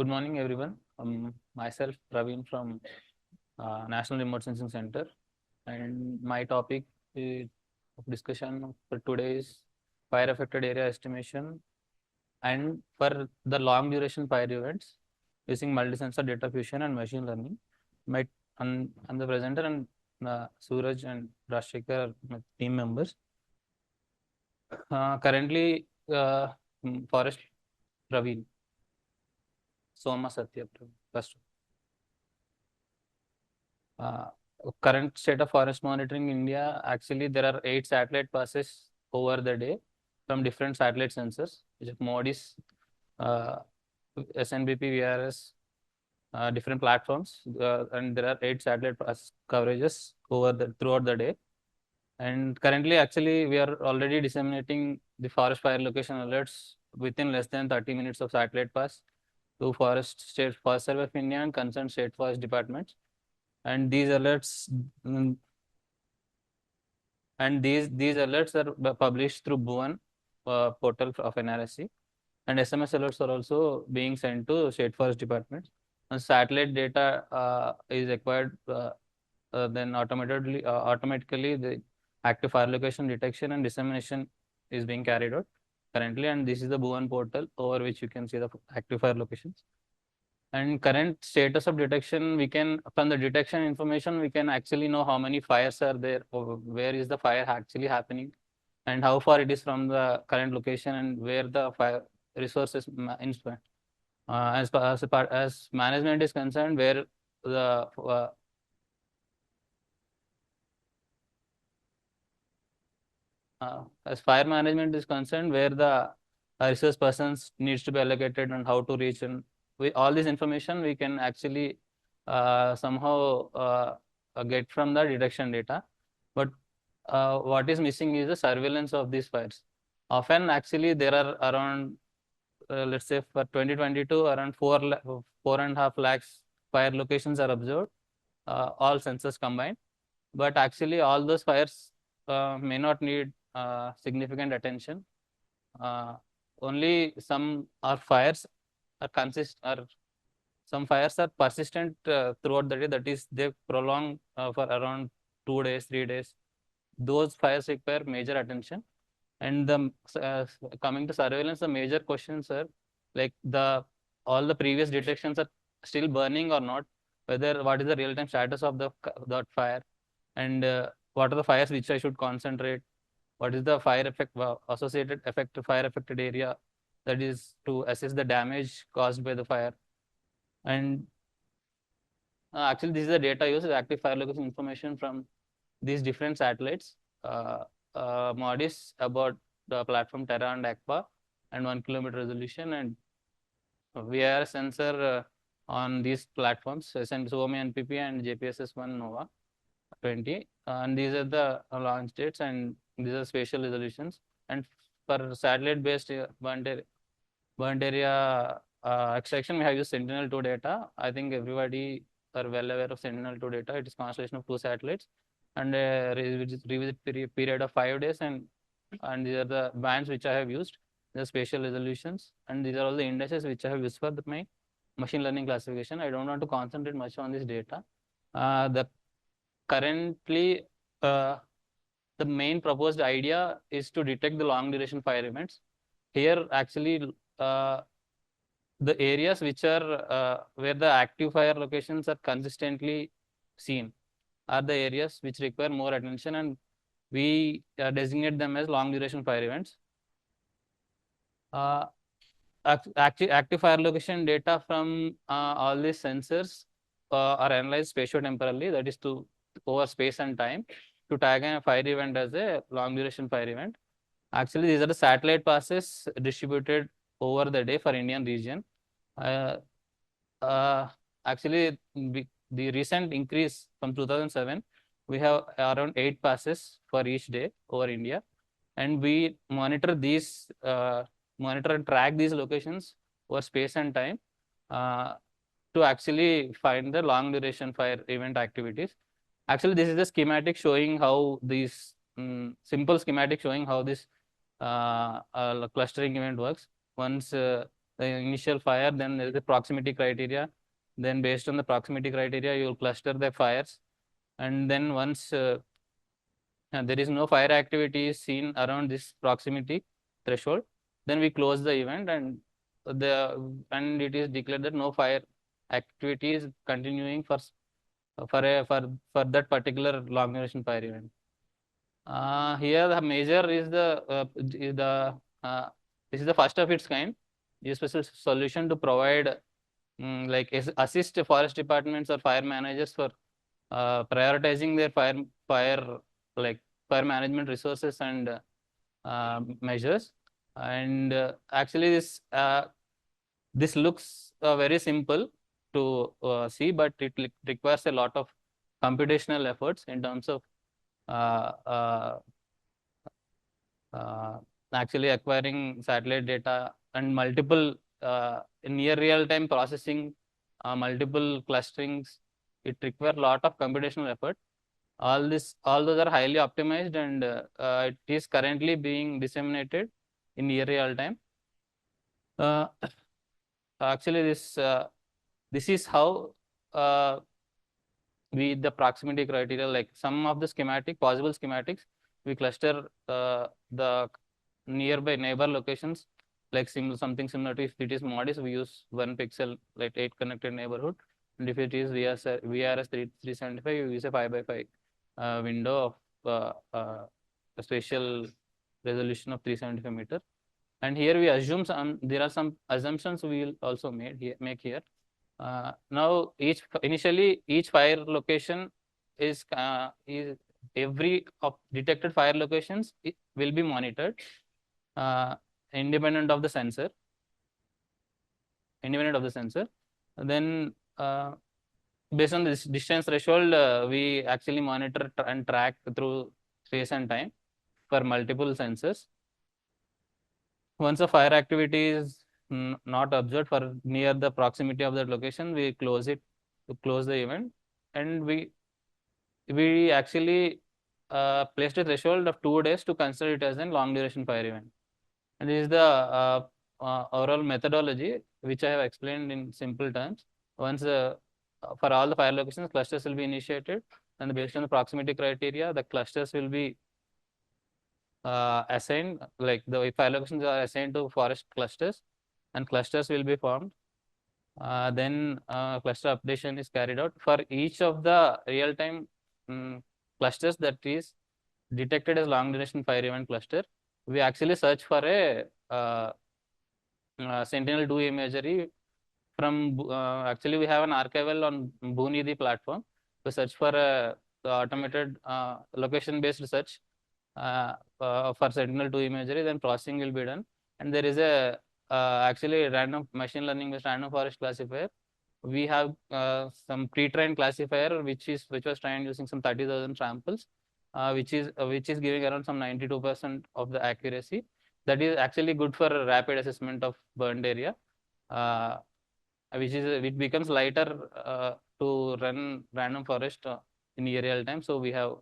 Good morning, everyone. Myself, Praveen from National Remote Sensing Center, and my topic of discussion for today is fire affected area estimation and for the long duration fire events using multi-sensor data fusion and machine learning. My and the presenter and Suraj and Rajashekar are my team members. Currently, Forest Praveen, Soma Satya Praveen. First. Uh, Current state of forest monitoring in India, actually there are 8 satellite passes over the day from different satellite sensors, which is MODIS, SNBP, VRS, different platforms, and there are 8 satellite pass coverages throughout the day. And currently, actually, we are already disseminating the forest fire location alerts within less than 30 minutes of satellite pass to State Forest Service of India and concerned state forest departments. And these alerts are published through Bhuvan portal of NRSC, and SMS alerts are also being sent to state forest departments. Once satellite data is acquired, then automatically the active fire location detection and dissemination is being carried out currently, and this is the Bhuvan portal over which you can see the active fire locations. And current status of detection, from the detection information, we can actually know how many fires are there, or where is the fire actually happening, and how far it is from the current location, and where the fire resources as management is concerned, where the as fire management is concerned, where the resource persons needs to be allocated and how to reach, and all this information we can actually somehow get from the detection data. But what is missing is the surveillance of these fires. Often, actually, there are around, let's say for 2022, around 4.5 lakhs fire locations are observed, all sensors combined. But actually, all those fires may not need significant attention. Only some fires are some fires are persistent throughout the day. That is, they prolong for around 2 days, 3 days. Those fires require major attention. And coming to surveillance, the major questions are like all the previous detections are still burning or not. What is the real-time status of that fire, and what are the fires which I should concentrate? What is the fire effect associated effect to fire affected area? That is to assess the damage caused by the fire. And actually, this is the data used, active fire location information from these different satellites. MODIS about the platform Terra and Aqua, and 1 kilometer resolution, and VIR sensor on these platforms, Soma NPP and JPSS-1 NOVA 20. And these are the launch dates, and these are spatial resolutions. And for satellite-based burnt area extraction, we have used Sentinel-2 data. I think everybody are well aware of Sentinel-2 data. It is constellation of 2 satellites and a revisit period of 5 days. And these are the bands which I have used, the spatial resolutions. And these are all the indices which I have used for my machine learning classification. I don't want to concentrate much on this data. Currently, the main proposed idea is to detect the long duration fire events. Here, actually, the areas which are where the active fire locations are consistently seen are the areas which require more attention, and we designate them as long duration fire events. Active fire location data from all these sensors are analyzed spatio-temporally, that is to over space and time, to tag a fire event as a long duration fire event. Actually, these are the satellite passes distributed over the day for Indian region. Actually, the recent increase from 2007, we have around 8 passes for each day over India, and we monitor and track these locations over space and time to actually find the long duration fire event activities. Actually, this is a schematic showing how these simple schematic showing how this clustering event works. Once the initial fire, then there is the proximity criteria. Then based on the proximity criteria, you will cluster the fires. And then once there is no fire activity seen around this proximity threshold, then we close the event, and it is declared that no fire activity is continuing for that particular long duration fire event. Here the measure is this is the first of its kind. A special solution to provide like assist forest departments or fire managers for prioritizing their fire management resources and measures. And actually this looks very simple to see, but it requires a lot of computational efforts in terms of uh, uh, uh, actually acquiring satellite data and multiple near real-time processing, multiple clusterings. It requires a lot of computational effort. All those are highly optimized, and it is currently being disseminated in near real time. Actually, this is how the proximity criteria, like some of the possible schematics, we cluster the nearby neighbor locations, like something similar to, if it is MODIS, we use 1 pixel, like 8 connected neighborhood. And if it is VRS 375, you use a 5 by 5 window of a spatial resolution of 375 meter. And here we assume there are some assumptions we will also make here. Now initially each fire location is every detected fire locations will be monitored independent of the sensor. Then based on this distance threshold, we actually monitor and track through space and time for multiple sensors. Once a fire activity is not observed for near the proximity of that location, we close the event, and we actually placed a threshold of 2 days to consider it as a long duration fire event. And this is the overall methodology which I have explained in simple terms. Once for all the fire locations, clusters will be initiated, and based on the proximity criteria, the clusters will be assigned, like the fire locations are assigned to forest clusters, and clusters will be formed. Then cluster updation is carried out for each of the real-time clusters that is detected as long duration fire event cluster. We actually search for a Sentinel-2 imagery from actually we have an archival on Boonidi platform. We search for the automated location-based search for Sentinel-2 imagery, then processing will be done. And there is a actually random machine learning based random forest classifier. We have some pre-trained classifier which was trained using some 30,000 samples, which is giving around some 92% of the accuracy. That is actually good for a rapid assessment of burned area, which becomes lighter to run random forest in real time. So we have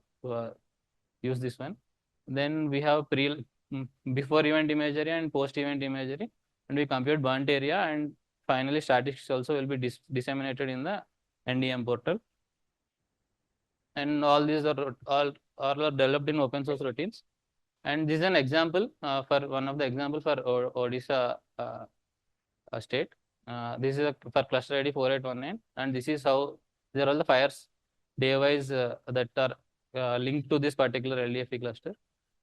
used this one. Then we have before event imagery and post event imagery, and we compute burnt area, and finally statistics also will be disseminated in the NDM portal. And all these are developed in open source routines. And this is an example for one of the example for Odisha state. This is for cluster ID 4819, and this is how these are all the fires day-wise that are linked to this particular LDFE cluster.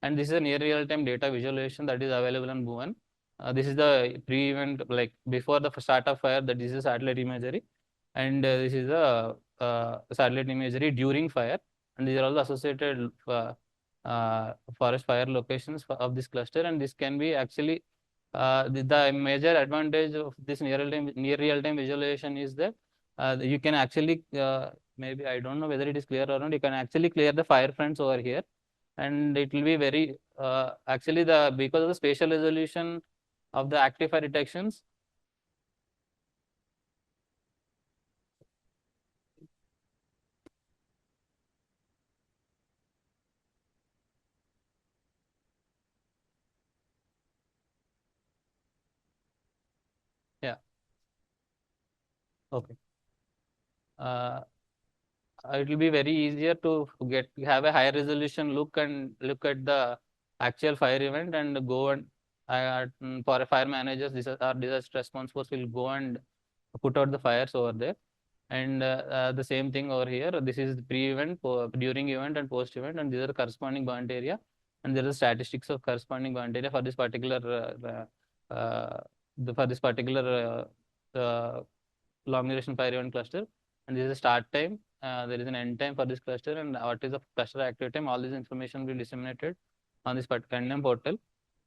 And this is a near real-time data visualization that is available on Bhuvan. This is the pre-event, like before the start of fire, that this is satellite imagery, and this is the satellite imagery during fire, and these are all the associated forest fire locations of this cluster. And this can be actually the major advantage of this near real-time visualization is that you can actually maybe I don't know whether it is clear or not. You can actually clear the fire fronts over here, and it will be very actually because of the spatial resolution of the active fire detections. Okay. It will be very easier to have a higher resolution look and look at the actual fire event and go and for a fire managers, our disaster response force will go and put out the fires over there. And the same thing over here. This is pre-event, during event, and post-event, and these are the corresponding burnt area. And there are statistics of corresponding burnt area for this particular for this particular long duration fire event cluster. And this is a start time. There is an end time for this cluster, and what is the cluster active time. All this information will be disseminated on this particular portal.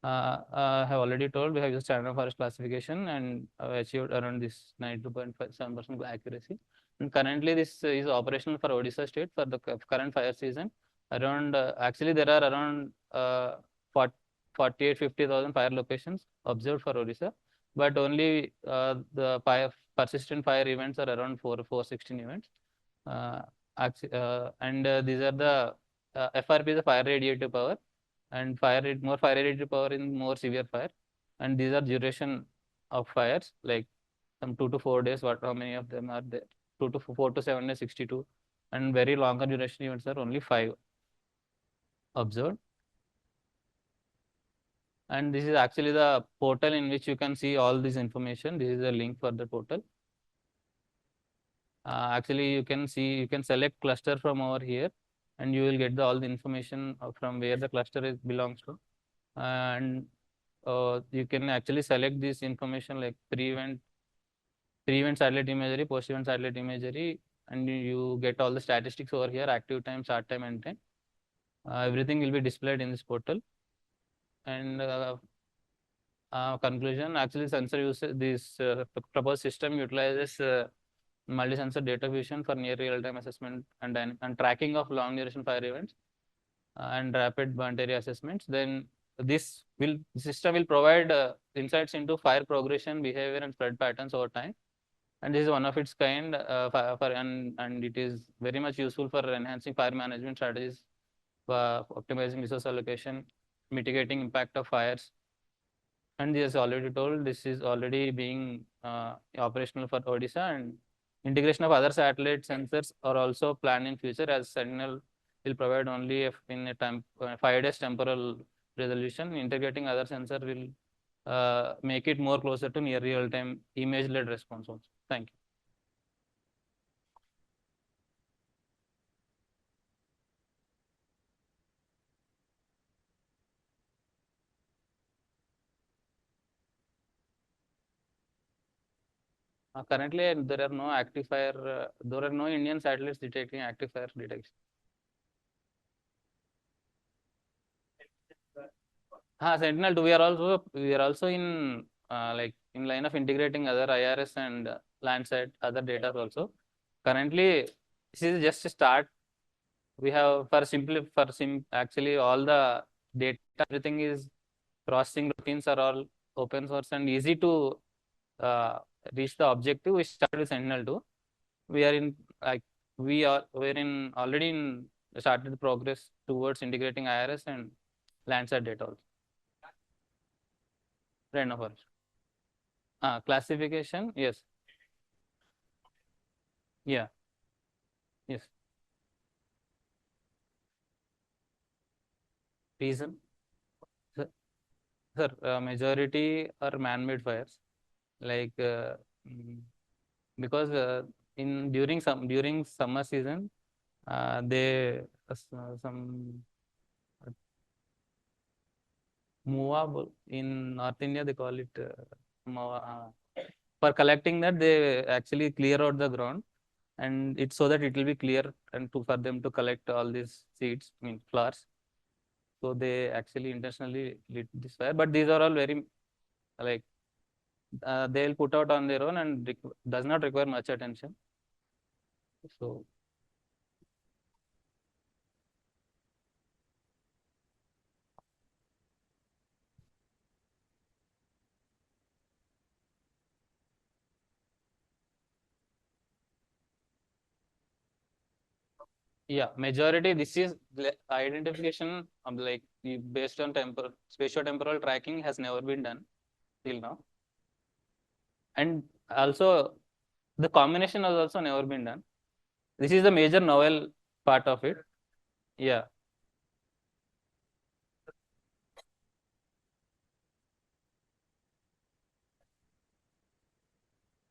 I have already told we have used standard forest classification and achieved around this 92.7% accuracy. And currently, this is operational for Odisha state for the current fire season. Around actually there are around 48-50,000 fire locations observed for Odisha, but only the persistent fire events are around 416 events. And these are the FRP is the fire radiative power, and more fire radiative power in more severe fire. And these are duration of fires, like some 2 to 4 days. How many of them are there? 4 to 7 days, 62, and very longer duration events are only 5 observed. And this is actually the portal in which you can see all this information. This is a link for the portal. Actually, you can select cluster from over here, and you will get all the information from where the cluster belongs to. And you can actually select this information like pre-event satellite imagery, post-event satellite imagery, and you get all the statistics over here: active time, start time, end time. Everything will be displayed in this portal. And conclusion: actually, sensor uses this proposed system utilizes multi-sensor data fusion for near real-time assessment and tracking of long duration fire events and rapid burnt area assessments. Then this system will provide insights into fire progression, behavior, and spread patterns over time. And this is one of its kind and it is very much useful for enhancing fire management strategies, optimizing resource allocation, mitigating impact of fires. And this is already told, this is already being operational for Odisha, and integration of other satellite sensors are also planned in future, as Sentinel will provide only in a 5 days temporal resolution. Integrating other sensor will make it more closer to near real time image led response also. Thank you. Currently, there are no there are no Indian satellites detecting active fire detection. Sentinel-2, we are also in like in line of integrating other IRS and Landsat other data also. Currently, this is just a start. We have actually all the data, everything is processing routines are all open source and easy to reach the objective. We started with Sentinel-2. We are in like we're already in started the progress towards integrating IRS and Landsat data also. Random forest. Classification, yes. Yeah. Yes. Reason, sir, majority are man-made fires, like because during summer season, they some movable in North India they call it for collecting that they actually clear out the ground, and it's so that it will be clear and for them to collect all these seeds, flowers. So they actually intentionally lit this fire, but these are all very like they'll put out on their own and does not require much attention. So yeah, majority this is identification like based on spatio-temporal tracking has never been done till now. And also The combination has also never been done. This is the major novel part of it. Yeah.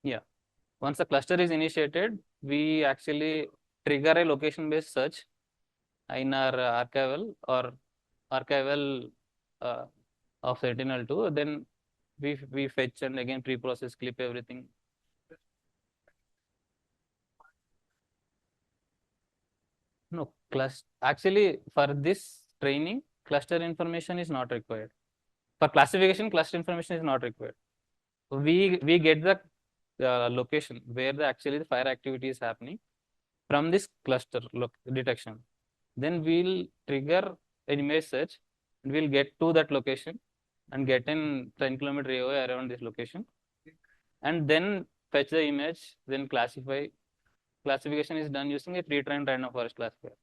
Yeah. Once the cluster is initiated, we actually trigger a location-based search in our archival uh, of Sentinel-2. Then we fetch and again pre-process, clip everything. No, actually for this training, cluster information is not required. For classification, cluster information is not required. We get the location where actually the fire activity is happening from this cluster detection. Then we'll trigger an image search and we'll get to that location and get in 10-kilometer AOA around this location and then fetch the image, then classify. Classification is done using a pre-trained random forest classifier.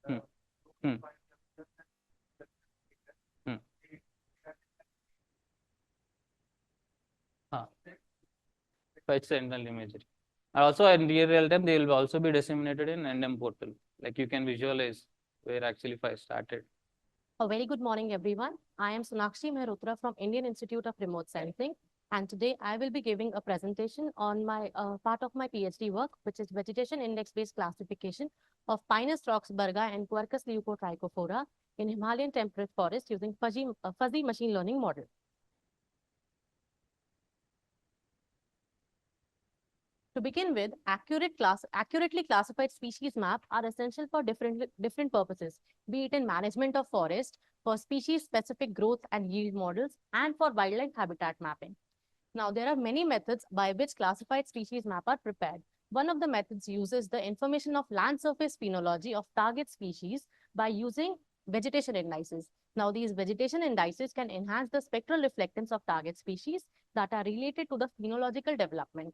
Hmm. Hmm. Hmm. Fetch the internal imagery. Also, in real time, they will also be disseminated in NM portal. Like you can visualize where actually fire started. A very good morning, everyone. I am Sonakshi Mehrotra from Indian Institute of Remote Sensing. And today I will be giving a presentation on my part of my PhD work, which is vegetation index-based classification of Pinus roxburghi and Quercus leucotrichophora in Himalayan temperate forest using fuzzy machine learning model. To begin with, accurately classified species map are essential for different purposes, be it in management of forest, for species-specific growth and yield models, and for wildlife habitat mapping. Now, there are many methods by which classified species map are prepared. One of the methods uses the information of land surface phenology of target species by using vegetation indices. Now, these vegetation indices can enhance the spectral reflectance of target species that are related to the phenological development.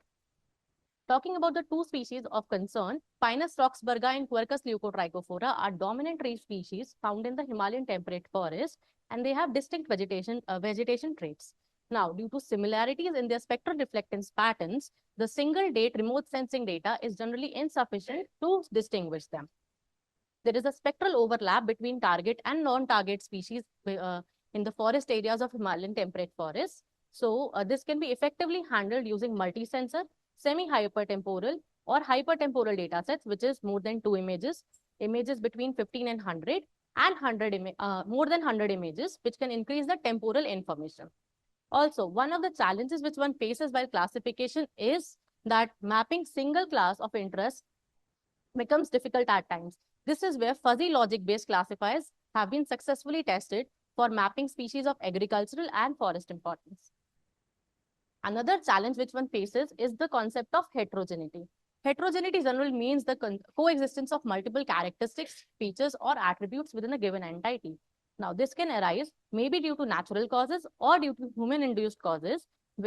Talking about the two species of concern, Pinus roxburghi and Quercus leucotrichophora are dominant tree species found in the Himalayan temperate forest, and they have distinct vegetation traits. Now, due to similarities in their spectral reflectance patterns, the single date remote sensing data is generally insufficient to distinguish them. There is a spectral overlap between target and non-target species in the forest areas of Himalayan temperate forests. So, this can be effectively handled using multi-sensor, semi-hypertemporal or hypertemporal datasets, which is more than 2 images, images between 15 and 100, and more than 100 images, which can increase the temporal information. Also, one of the challenges which one faces while classification is that mapping single class of interest becomes difficult at times. This is where fuzzy logic-based classifiers have been successfully tested for mapping species of agricultural and forest importance. Another challenge which one faces is the concept of heterogeneity. Heterogeneity generally means the coexistence of multiple characteristics, features, or attributes within a given entity. Now, this can arise maybe due to natural causes or due to human-induced causes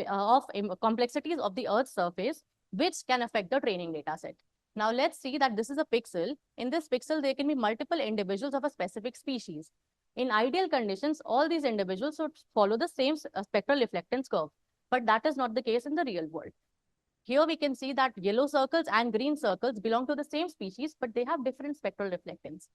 of complexities of the Earth's surface, which can affect the training data set. Now, let's see that this is a pixel. In this pixel, there can be multiple individuals of a specific species. In ideal conditions, all these individuals should follow the same spectral reflectance curve, but that is not the case in the real world. Here we can see that yellow circles and green circles belong to the same species, but they have different spectral reflectance.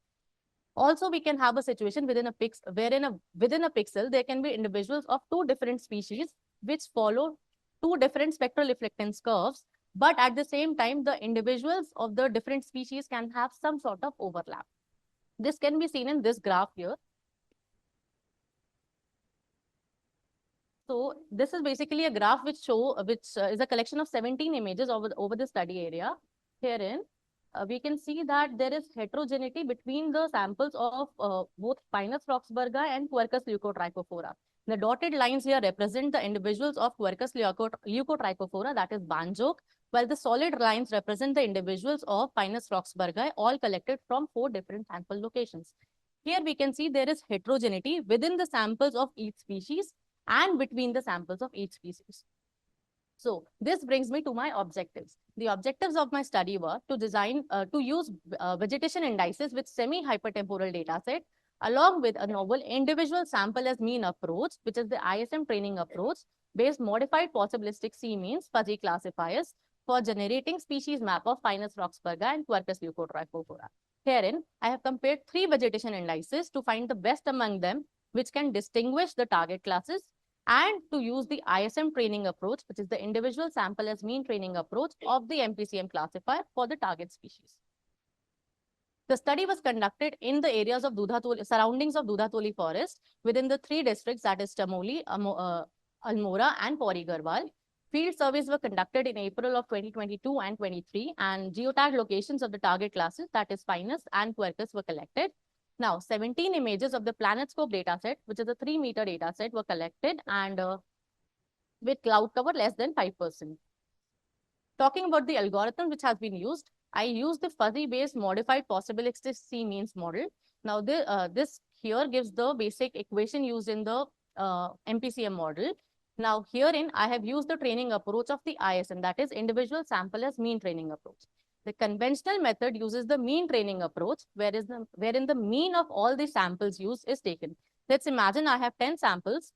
Also, we can have a situation within a pixel, wherein within a pixel, there can be individuals of two different species which follow two different spectral reflectance curves, but at the same time, the individuals of the different species can have some sort of overlap. This can be seen in this graph here. So this is basically a graph which is a collection of 17 images over the study area. Herein, we can see that there is heterogeneity between the samples of both Pinus roxburghi and Quercus leucotrichophora. The dotted lines here represent the individuals of Quercus leucotrichophora, that is Banjok, while the solid lines represent the individuals of Pinus roxburghi, all collected from 4 different sample locations. Here we can see there is heterogeneity within the samples of each species and between the samples of each species. So this brings me to my objectives. The objectives of my study were to use vegetation indices with semi-hypertemporal dataset along with a novel individual sample as mean approach, which is the ISM training approach, based modified possibilistic C-means fuzzy classifiers for generating species map of Pinus roxburghi and Quercus leucotrichophora. Herein, I have compared 3 vegetation indices to find the best among them, which can distinguish the target classes, and to use the ISM training approach, which is the individual sample as mean training approach of the MPCM classifier for the target species. The study was conducted in the areas of surroundings of Dudhatoli forest within the 3 districts, that is Chamoli, Almora and Pori Garhwal. Field surveys were conducted in April of 2022 and 23, and geotag locations of the target classes, that is Pinus and Quercus, were collected. Now, 17 images of the PlanetScope dataset, which is a 3-meter dataset, were collected, and with cloud cover less than 5%. Talking about the algorithm which has been used, I used the fuzzy-based modified possibilistic C-means model. Now, this here gives the basic equation used in the MPCM model. Now, herein, I have used the training approach of the ISM, that is individual sample as mean training approach. The conventional method uses the mean training approach, wherein the mean of all the samples used is taken. Let's imagine I have 10 samples.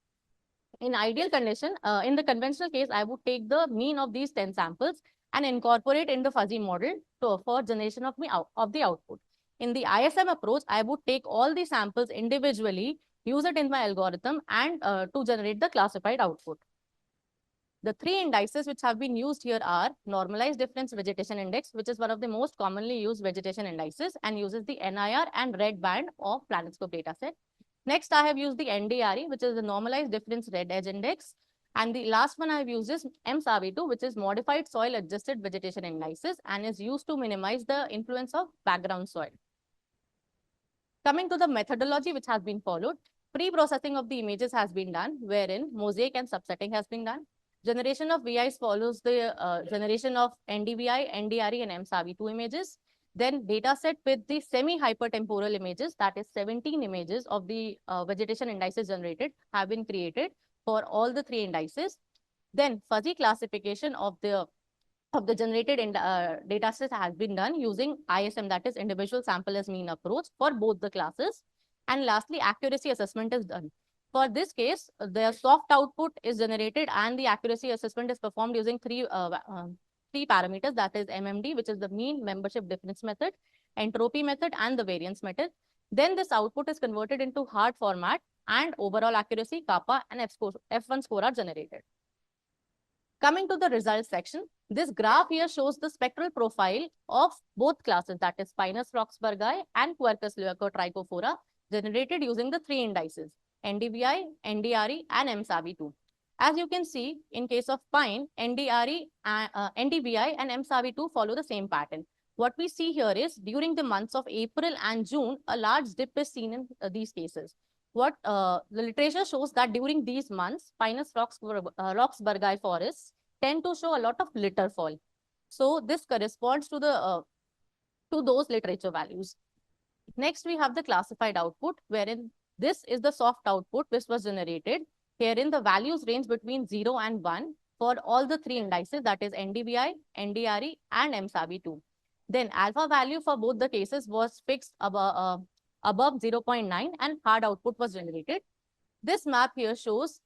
In ideal condition, in the conventional case, I would take the mean of these 10 samples and incorporate in the fuzzy model for generation of the output. In the ISM approach, I would take all the samples individually, use it in my algorithm, and to generate the classified output. The 3 indices which have been used here are normalized difference vegetation index, which is one of the most commonly used vegetation indices and uses the NIR and red band of PlanetScope dataset. Next, I have used the NDRE, which is the normalized difference red edge index. And the last one I have used is MSAVI2, which is modified soil adjusted vegetation indices and is used to minimize the influence of background soil. Coming to the methodology which has been followed, pre-processing of the images has been done, wherein mosaic and subsetting has been done. Generation of VIs follows the generation of NDVI, NDRE, and MSAVI2 images. Then data set with the semi-hypertemporal images, that is 17 images of the vegetation indices generated, have been created for all the 3 indices. Then fuzzy classification of the generated data set has been done using ISM, that is individual sample as mean approach for both the classes. And lastly, accuracy assessment is done. For this case, the soft output is generated and the accuracy assessment is performed using 3 parameters, that is MMD, which is the mean membership difference method, entropy method, and the variance method. Then this output is converted into hard format and overall accuracy, kappa, and F1 score are generated. Coming to the results section, this graph here shows the spectral profile of both classes, that is Pinus roxburghi and Quercus leucotrichophora, generated using the 3 indices, NDVI, NDRE, and MSAVI2. As you can see, in case of pine, NDRE, NDVI, and MSAVI2 follow the same pattern. What we see here is, during the months of April and June, a large dip is seen in these cases. What the literature shows that during these months, Pinus roxburghi forests tend to show a lot of litter fall. So this corresponds to those literature values. Next, we have the classified output, wherein this is the soft output which was generated. Herein, the values range between 0 and 1 for all the 3 indices, that is NDVI, NDRE, and MSAVI2. Then alpha value for both the cases was fixed above 0.9 and hard output was generated. This map here shows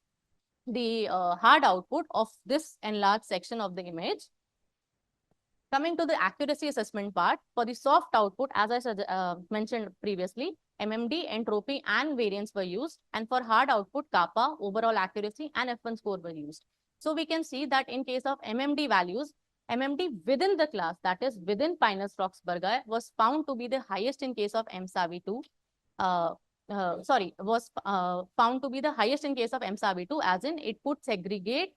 the hard output of this enlarged section of the image. Coming to the accuracy assessment part, for the soft output, as I mentioned previously, MMD, entropy, and variance were used. And for hard output, kappa, overall accuracy, and F1 score were used. So we can see that in case of MMD values, MMD within the class, that is within Pinus roxburghi, was found to be the highest in case of MSAVI2. Was found to be the highest in case of MSAVI2, as in it would segregate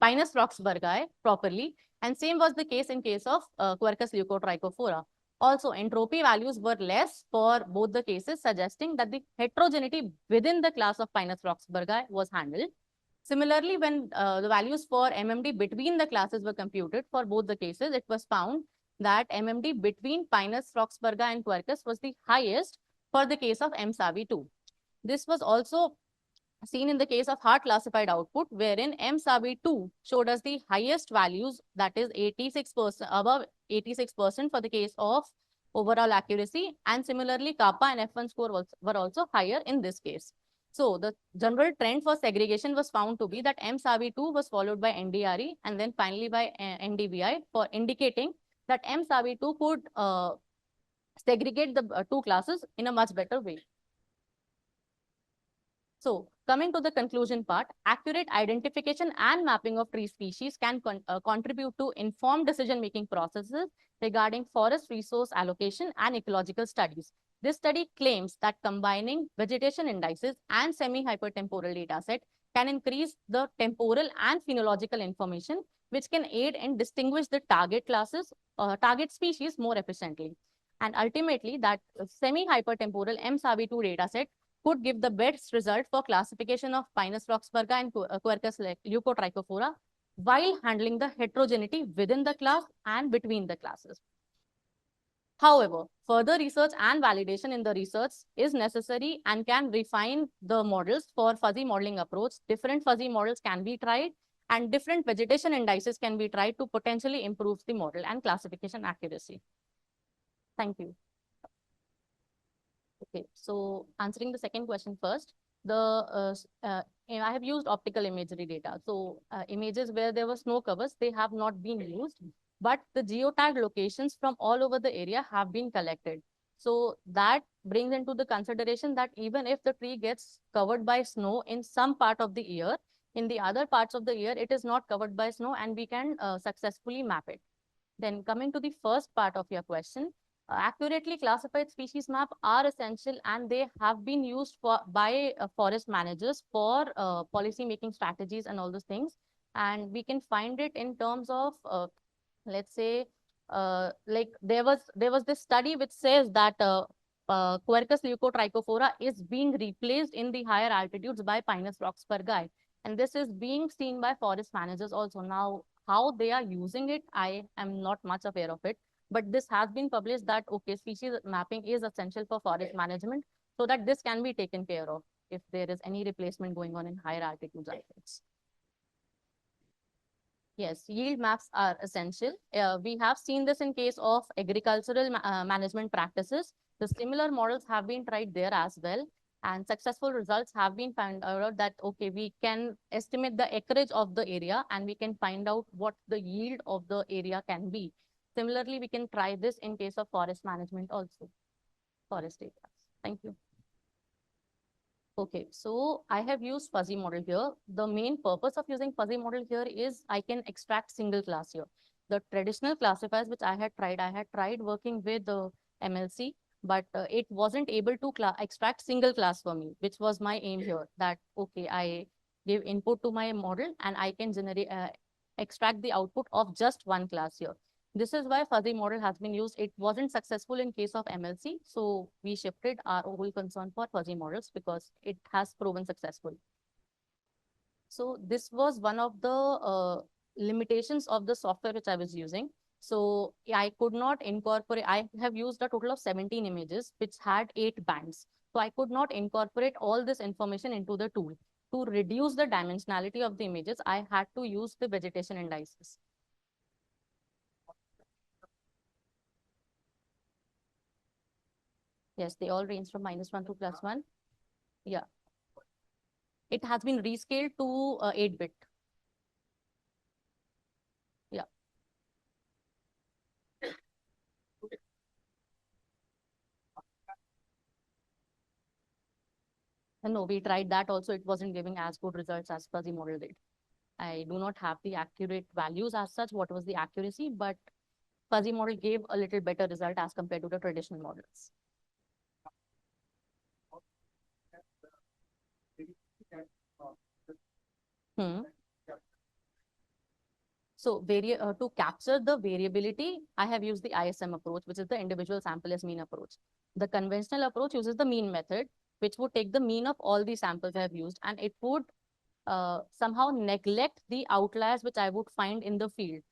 Pinus roxburghi properly, and same was the case in case of Quercus leucotrichophora. Also, entropy values were less for both the cases, suggesting that the heterogeneity within the class of Pinus roxburghi was handled. Similarly, when the values for MMD between the classes were computed for both the cases, it was found that MMD between Pinus roxburghi and Quercus was the highest for the case of MSAVI2. This was also seen in the case of hard classified output, wherein MSAVI2 showed us the highest values, that is 86%, above 86% for the case of overall accuracy, and similarly kappa and F1 score were also higher in this case. So the general trend for segregation was found to be that M-SAVI2 was followed by NDRE and then finally by NDVI, for indicating that M-SAVI2 could segregate the two classes in a much better way. So coming to the conclusion part, accurate identification and mapping of tree species can contribute to informed decision-making processes regarding forest resource allocation and ecological studies. This study claims that combining vegetation indices and semi-hypertemporal dataset can increase the temporal and phenological information, which can aid in distinguish the target classes, target species more efficiently. And ultimately, that semi-hypertemporal M-SAVI2 dataset could give the best result for classification of Pinus roxburgha and Quercus leucotrichophora while handling the heterogeneity within the class and between the classes. However, further research and validation in the research is necessary and can refine the models for fuzzy modeling approach. Different fuzzy models can be tried and different vegetation indices can be tried to potentially improve the model and classification accuracy. Thank you. Okay, so answering the second question first, I have used optical imagery data. So images where there were snow covers, they have not been used, but the geotagged locations from all over the area have been collected. So that brings into the consideration that even if the tree gets covered by snow in some part of the year, in the other parts of the year, it is not covered by snow and we can successfully map it. Then coming to the first part of your question, accurately classified species map are essential and they have been used by forest managers for policy making strategies and all those things. And we can find it in terms of, let's say, like there was this study which says that Quercus leucotrichophora is being replaced in the higher altitudes by Pinus roxburghae. And this is being seen by forest managers also. Now, how they are using it, I am not much aware of it. But this has been published that, okay, species mapping is essential for forest management so that this can be taken care of if there is any replacement going on in higher altitudes. Yes, yield maps are essential. We have seen this in case of agricultural management practices. The similar models have been tried there as well. And successful results have been found out that, okay, we can estimate the acreage of the area and we can find out what the yield of the area can be. Similarly, we can try this in case of forest management also, forest areas. Thank you. Okay, so I have used fuzzy model here. The main purpose of using fuzzy model here is I can extract single class here. The traditional classifiers which I had tried working with the MLC, but it wasn't able to extract single class for me, which was my aim here. That, okay, I give input to my model and I can generate, extract the output of just one class here. This is why fuzzy model has been used. It wasn't successful in case of MLC. So we shifted our whole concern for fuzzy models because it has proven successful. So this was one of the limitations of the software which I was using. So I could not incorporate, I have used a total of 17 images, which had 8 bands. So I could not incorporate all this information into the tool. To reduce the dimensionality of the images, I had to use the vegetation indices. Yes, they all range from -1 to +1. Yeah. It has been rescaled to 8-bit. Yeah. And no, we tried that also. It wasn't giving as good results as fuzzy model did. I do not have the accurate values as such, what was the accuracy, but fuzzy model gave a little better result as compared to the traditional models. So to capture the variability, I have used the ISM approach, which is the individual sample as mean approach. The conventional approach uses the mean method, which would take the mean of all the samples I have used, and it would somehow neglect the outliers which I would find in the field.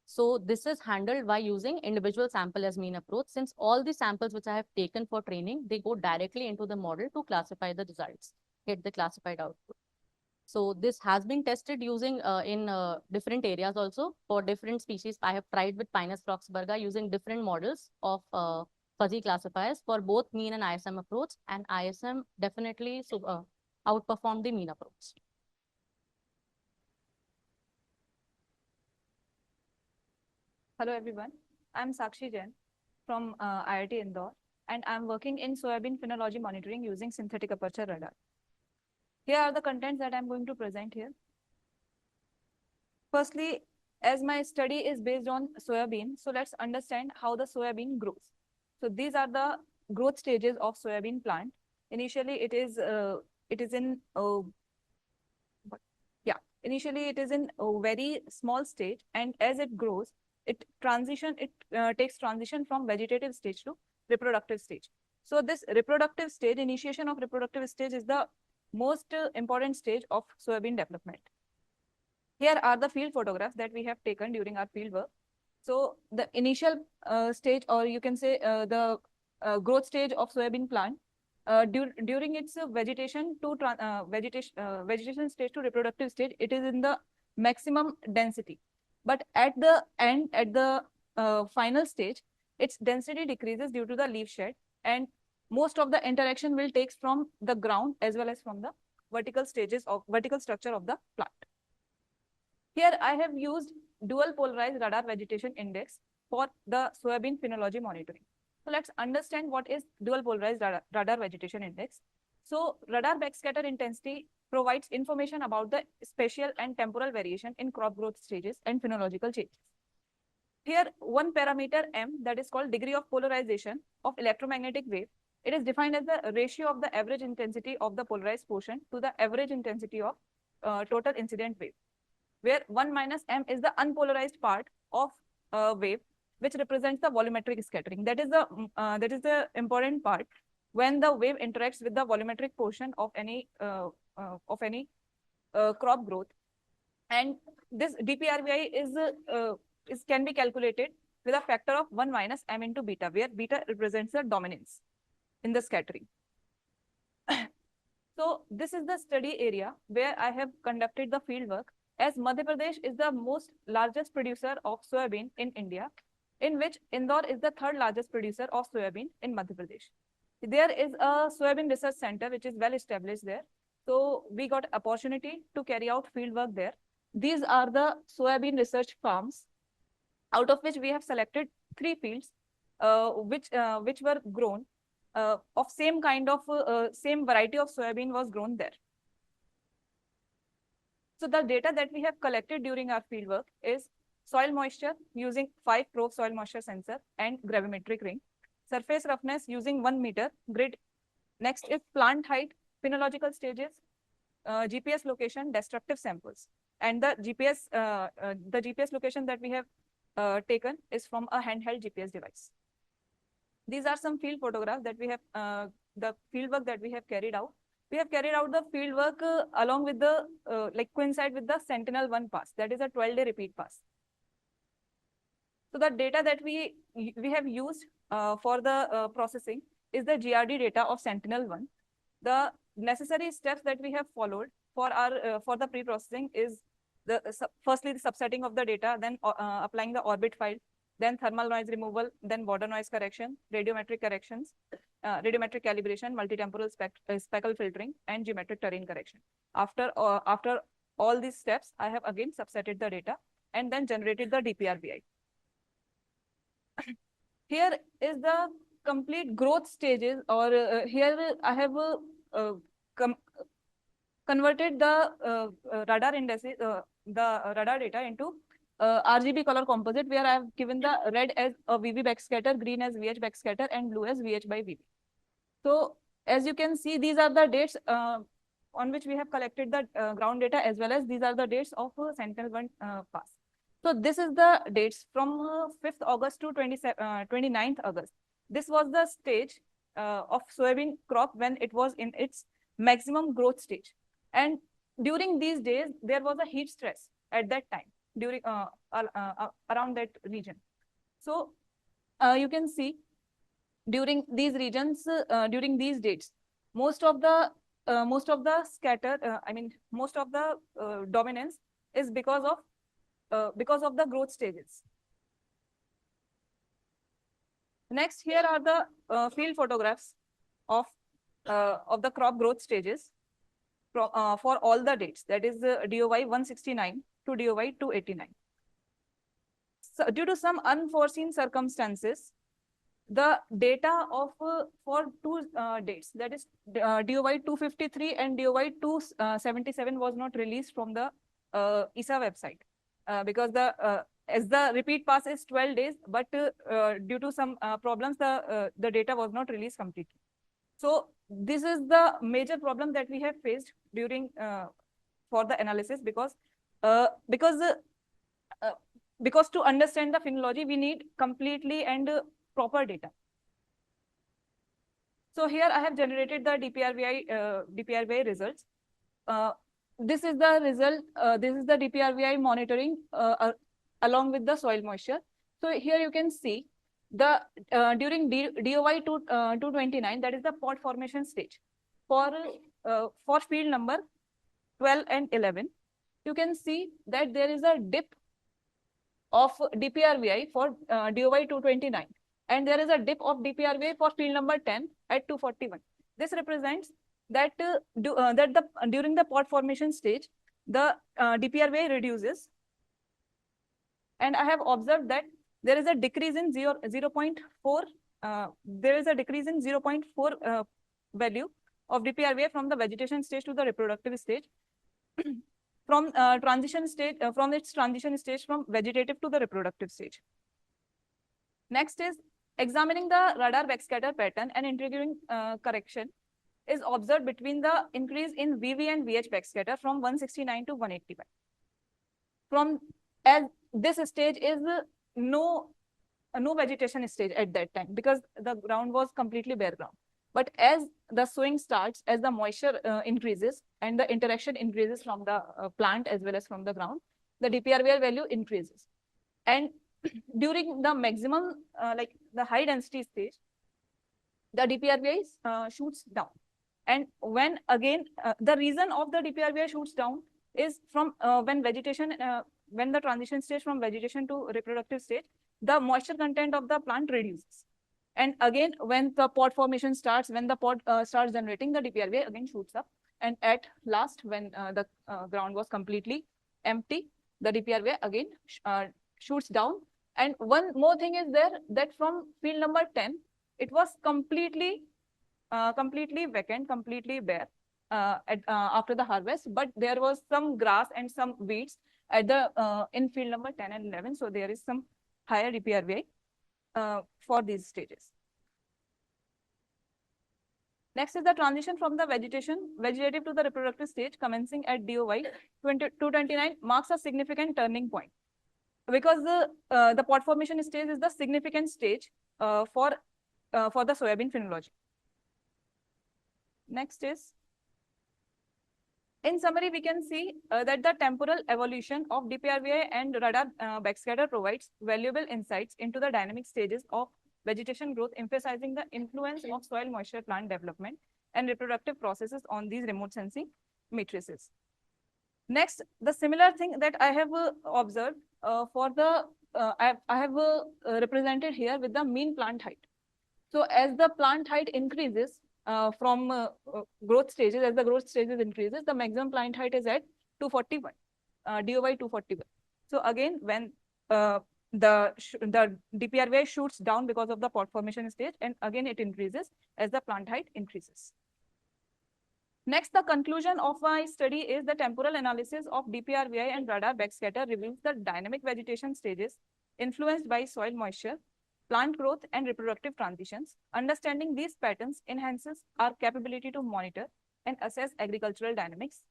So this is handled by using individual sample as mean approach. Since all the samples which I have taken for training, they go directly into the model to classify the results, get the classified output. So this has been tested using in different areas also for different species. I have tried with Pinus roxburgha using different models of fuzzy classifiers for both mean and ISM approach. And ISM definitely outperformed the mean approach. Hello everyone, I'm Sakshi Jain from IIT Indore, and I'm working in soybean phenology monitoring using synthetic aperture radar. Here are the contents that I'm going to present here. Firstly, as my study is based on soybean, so let's understand how the soybean grows. So these are the growth stages of soybean plant. Initially, it is in initially it is in a very small stage, and as it grows, it takes transition from vegetative stage to reproductive stage. So this reproductive stage, initiation of reproductive stage, is the most important stage of soybean development. Here are the field photographs that we have taken during our field work. So the initial stage, or you can say the growth stage of soybean plant, during its vegetation stage to reproductive stage, it is in the maximum density. But at the end, at the final stage, its density decreases due to the leaf shed, and most of the interaction will take from the ground as well as from the vertical structure of the plant. Here I have used dual polarized radar vegetation index for the soybean phenology monitoring. So let's understand what is dual polarized radar vegetation index. So radar backscatter intensity provides information about the spatial and temporal variation in crop growth stages and phenological changes. Here, one parameter M, that is called degree of polarization of electromagnetic wave. It is defined as the ratio of the average intensity of the polarized portion to the average intensity of total incident wave, where 1 minus M is the unpolarized part of wave, which represents the volumetric scattering. That is the important part when the wave interacts with the volumetric portion of any crop growth. And this DPRVI can be calculated with a factor of 1 minus M into beta, where beta represents the dominance in the scattering. So this is the study area where I have conducted the field work, as Madhya Pradesh is the most largest producer of soybean in India, in which Indore is the third largest producer of soybean in Madhya Pradesh. There is a soybean research center which is well established there. So we got opportunity to carry out field work there. These are the soybean research farms, out of which we have selected 3 fields, which were grown of same kind of same variety of soybean was grown there. So the data that we have collected during our fieldwork is soil moisture using 5-probe soil moisture sensor and gravimetric ring, surface roughness using 1 meter grid. Next is plant height, phenological stages, GPS location, destructive samples, and the GPS location that we have taken is from a handheld GPS device. These are some field photographs that we have, the fieldwork that we have carried out. We have carried out the fieldwork along with the, coincide with the Sentinel-1 pass, that is a 12-day repeat pass. So the data that we have used for the processing is the GRD data of Sentinel-1. The necessary steps that we have followed for our for the pre-processing is firstly the subsetting of the data, then applying the orbit file, then thermal noise removal, then border noise correction, radiometric corrections, radiometric calibration, multitemporal speckle filtering, and geometric terrain correction. After all these steps, I have again subsetted the data and then generated the DPRVI. Here is the complete growth stages, or here I have converted the radar indices, the radar data into RGB color composite, where I have given the red as a VV backscatter, green as VH backscatter, and blue as VH by VV. So as you can see, these are the dates on which we have collected the ground data, as well as these are the dates of Sentinel-1 pass. So this is the dates from 5th August to 29th August. This was the stage of soybean crop when it was in its maximum growth stage. And during these days, there was a heat stress at that time during around that region. So you can see during these regions, during these dates, most of the dominance is because of the growth stages. Next, here are the field photographs of the crop growth stages. for all the dates, that is DOY 169 to DOY 289. So due to some unforeseen circumstances, the data of for two dates, that is DOY 253 and DOY 277 was not released from the ISA website because as the repeat pass is 12 days, but due to some problems, the data was not released completely. So this is the major problem that we have faced during for the analysis, because to understand the phenology, we need completely and proper data. So here I have generated the DPRVI results. This is the result. This is the DPRVI monitoring along with the soil moisture. So here you can see the during DOY 229, that is the pod formation stage, for field number 12 and 11, you can see that there is a dip of DPRVI for DOY 229, and there is a dip of DPRVI for field number 10 at 241. This represents that during the pod formation stage, the DPRVI reduces, and I have observed that there is a decrease in 0.4. There is a decrease in 0.4 value of DPRVI from the vegetation stage to the reproductive stage. From transition stage, from its transition stage from vegetative to the reproductive stage. Next is examining the radar backscatter pattern and integrating correction is observed between the increase in VV and VH backscatter from 169 to 185. From as this stage is no vegetation stage at that time, because the ground was completely bare ground. But as the sowing starts, as the moisture increases and the interaction increases from the plant as well as from the ground, the DPRVI value increases. And during the maximum, like the high density stage, the DPRVI shoots down. And when again, the reason of the DPRVI shoots down is from when the transition stage from vegetation to reproductive stage, the moisture content of the plant reduces. And again, when the pod formation starts, when the pod starts generating, the DPRVI again shoots up. And at last, when the ground was completely empty, the DPRVI again shoots down. And one more thing is there, that from field number 10, it was completely vacant, completely bare after the harvest. But there was some grass and some weeds at the in field number 10 and 11. So there is some higher DPRVI for these stages. Next is the transition from the vegetative to the reproductive stage commencing at DOY 229 marks a significant turning point, because the pod formation stage is the significant stage for the soybean phenology. Next is, in summary, we can see that the temporal evolution of DPRVI and radar backscatter provides valuable insights into the dynamic stages of vegetation growth, emphasizing the influence of soil moisture, plant development, and reproductive processes on these remote sensing matrices. Next, the similar thing that I have observed for the, I have represented here with the mean plant height. So as the plant height increases from growth stages, as the growth stages increases, the maximum plant height is at 241, DOY 241. So again, when the DPRVI shoots down because of the pod formation stage, and again it increases as the plant height increases. Next, the conclusion of my study is the temporal analysis of DPRVI and radar backscatter reveals the dynamic vegetation stages influenced by soil moisture, plant growth, and reproductive transitions. Understanding these patterns enhances our capability to monitor and assess agricultural dynamics,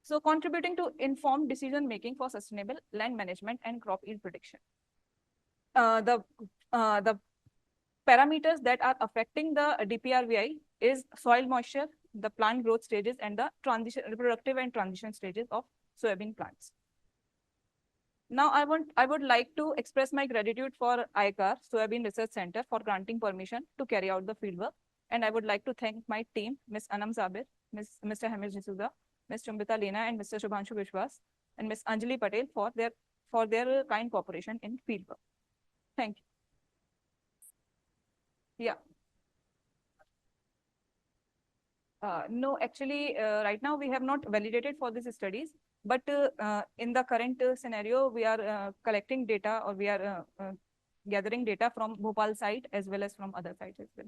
so contributing to informed decision-making for sustainable land management and crop yield prediction. The parameters that are affecting the DPRVI is soil moisture, the plant growth stages, and the reproductive and transition stages of soybean plants. Now, I would like to express my gratitude for IICAR, Soybean Research Center, for granting permission to carry out the fieldwork. And I would like to thank my team, Ms. Anam Sabir, Mr. Hamish D'Souza, Ms. Chumbita Lena, and Mr. Shubhanshu Vishwas, and Ms. Anjali Patel for their kind cooperation in fieldwork. Thank you. Yeah. No, actually, right now we have not validated for these studies, but in the current scenario, we are collecting data, or we are gathering data from Bhopal site as well as from other sites as well.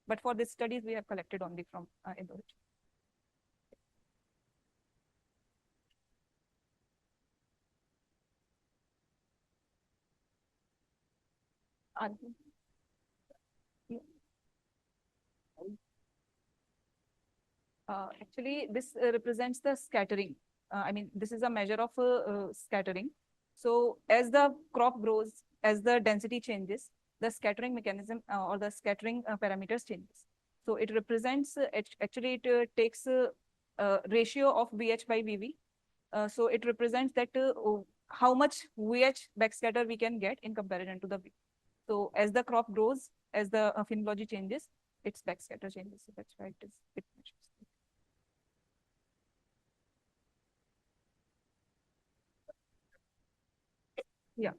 But for these studies, we have collected only from Indore. Ankur? Yeah. Actually, this represents the scattering. I mean, this is a measure of scattering. So as the crop grows, as the density changes, the scattering mechanism or the scattering parameters changes. So it represents, actually it takes ratio of VH by VV. So it represents that how much VH backscatter we can get in comparison to the V. So as the crop grows, as the phenology changes, its backscatter changes. So that's why it measures. Yeah.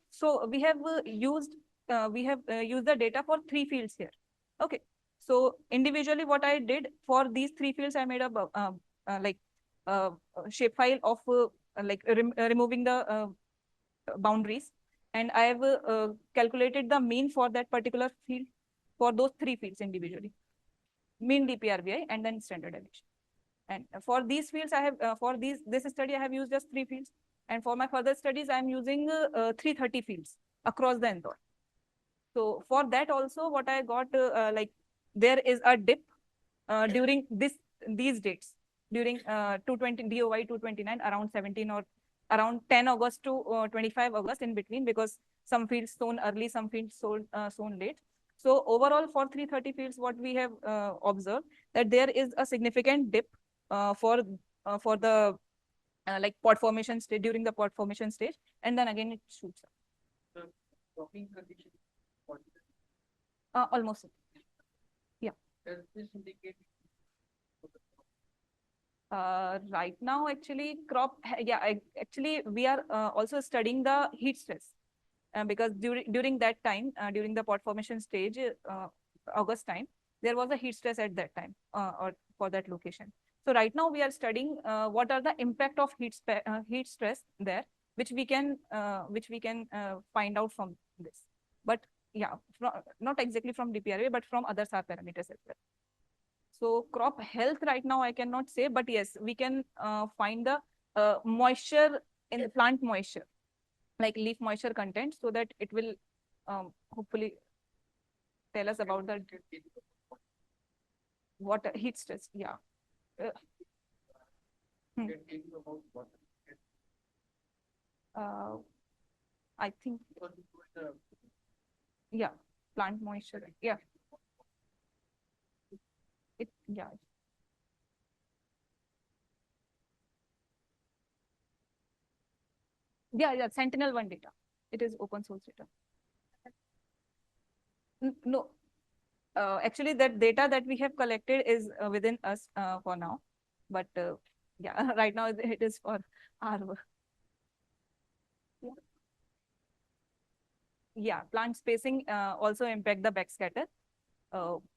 So we have used the data for 3 fields here. Okay. So individually, what I did for these 3 fields, I made a like shapefile of removing the boundaries, and I have calculated the mean for that particular field for those 3 fields individually, mean DPRVI and then standard deviation. And for these fields, I have for this study, I have used just 3 fields. And for my further studies, I'm using 330 fields across the Indore. So for that also, what I got, there is a dip during these dates, during 220 DOI 229, around 17 or around 10 August to 25 August in between, because some fields sown early, some fields sown late. So overall, for 330 fields, what we have observed, that there is a significant dip for the like pod formation stage, during the pod formation stage, and then again it shoots up. Cropping condition, Almost. Yeah. does this indicate? Right now, actually, actually, we are also studying the heat stress, because during that time, during the pod formation stage, August time, there was a heat stress at that time, or for that location. So right now we are studying what are the impact of heat stress there, which we can find out from this. But yeah, not exactly from DPRA, but from other SAR parameters as well. So crop health right now I cannot say, but yes, we can find the moisture in plant moisture, like leaf moisture content, so that it will hopefully tell us about the water heat stress. Yeah. I think, yeah, plant moisture. Yeah. Yeah. Yeah, Sentinel-1 data. It is open source data. No, actually, that data that we have collected is within us for now. But yeah, right now it is for our work. Yeah, plant spacing also impact the backscatter.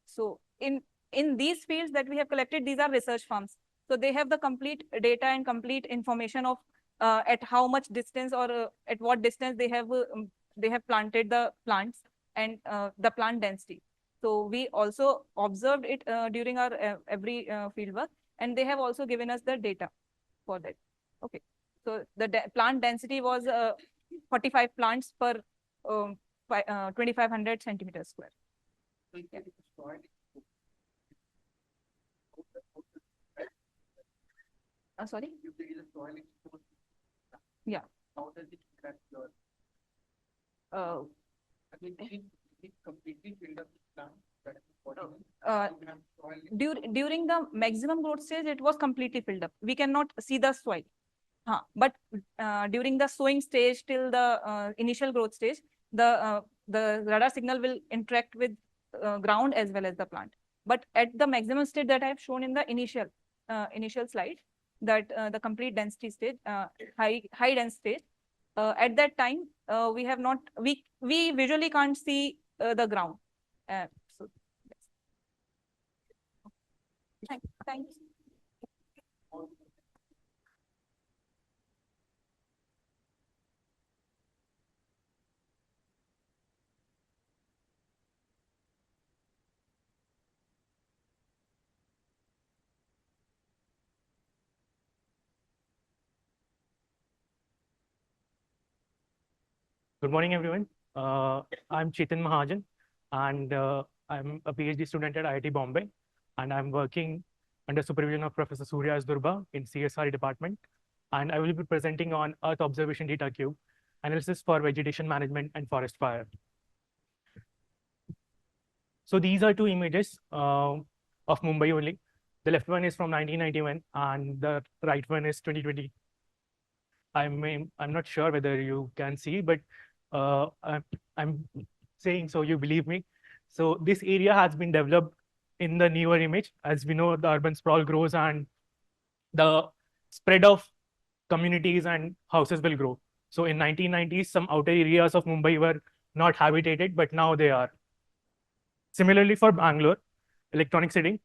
So in these fields that we have collected, these are research farms. So they have the complete data and complete information of at how much distance or at what distance they have planted the plants, and the plant density. So we also observed it during our every field work, and they have also given us the data for that. Okay. So the plant density was 45 plants per 2500 centimeters square. Sorry? Yeah. How does it impact your? I mean, it completely filled up the plant. During the maximum growth stage, it was completely filled up. We cannot see the soil. But during the sowing stage till the initial growth stage, the radar signal will interact with ground as well as the plant. But at the maximum state that I have shown in the initial slide, that the complete density stage, high dense stage, at that time we have not, we visually can't see the ground. So, yes. Thank you. Good morning, everyone. I'm Chetan Mahajan, and I'm a PhD student at IIT Bombay, and I'm working under supervision of Professor Suraj Durba in CSR department. And I will be presenting on Earth Observation Data Cube, analysis for vegetation management and forest fire. So these are two images of Mumbai only. The left one is from 1991, and the right one is 2020. I'm not sure whether you can see, but I'm saying so you believe me. So this area has been developed in the newer image. As we know, the urban sprawl grows and the spread of communities and houses will grow. So in 1990s, some outer areas of Mumbai were not habitated, but now they are. Similarly for Bangalore, electronic city,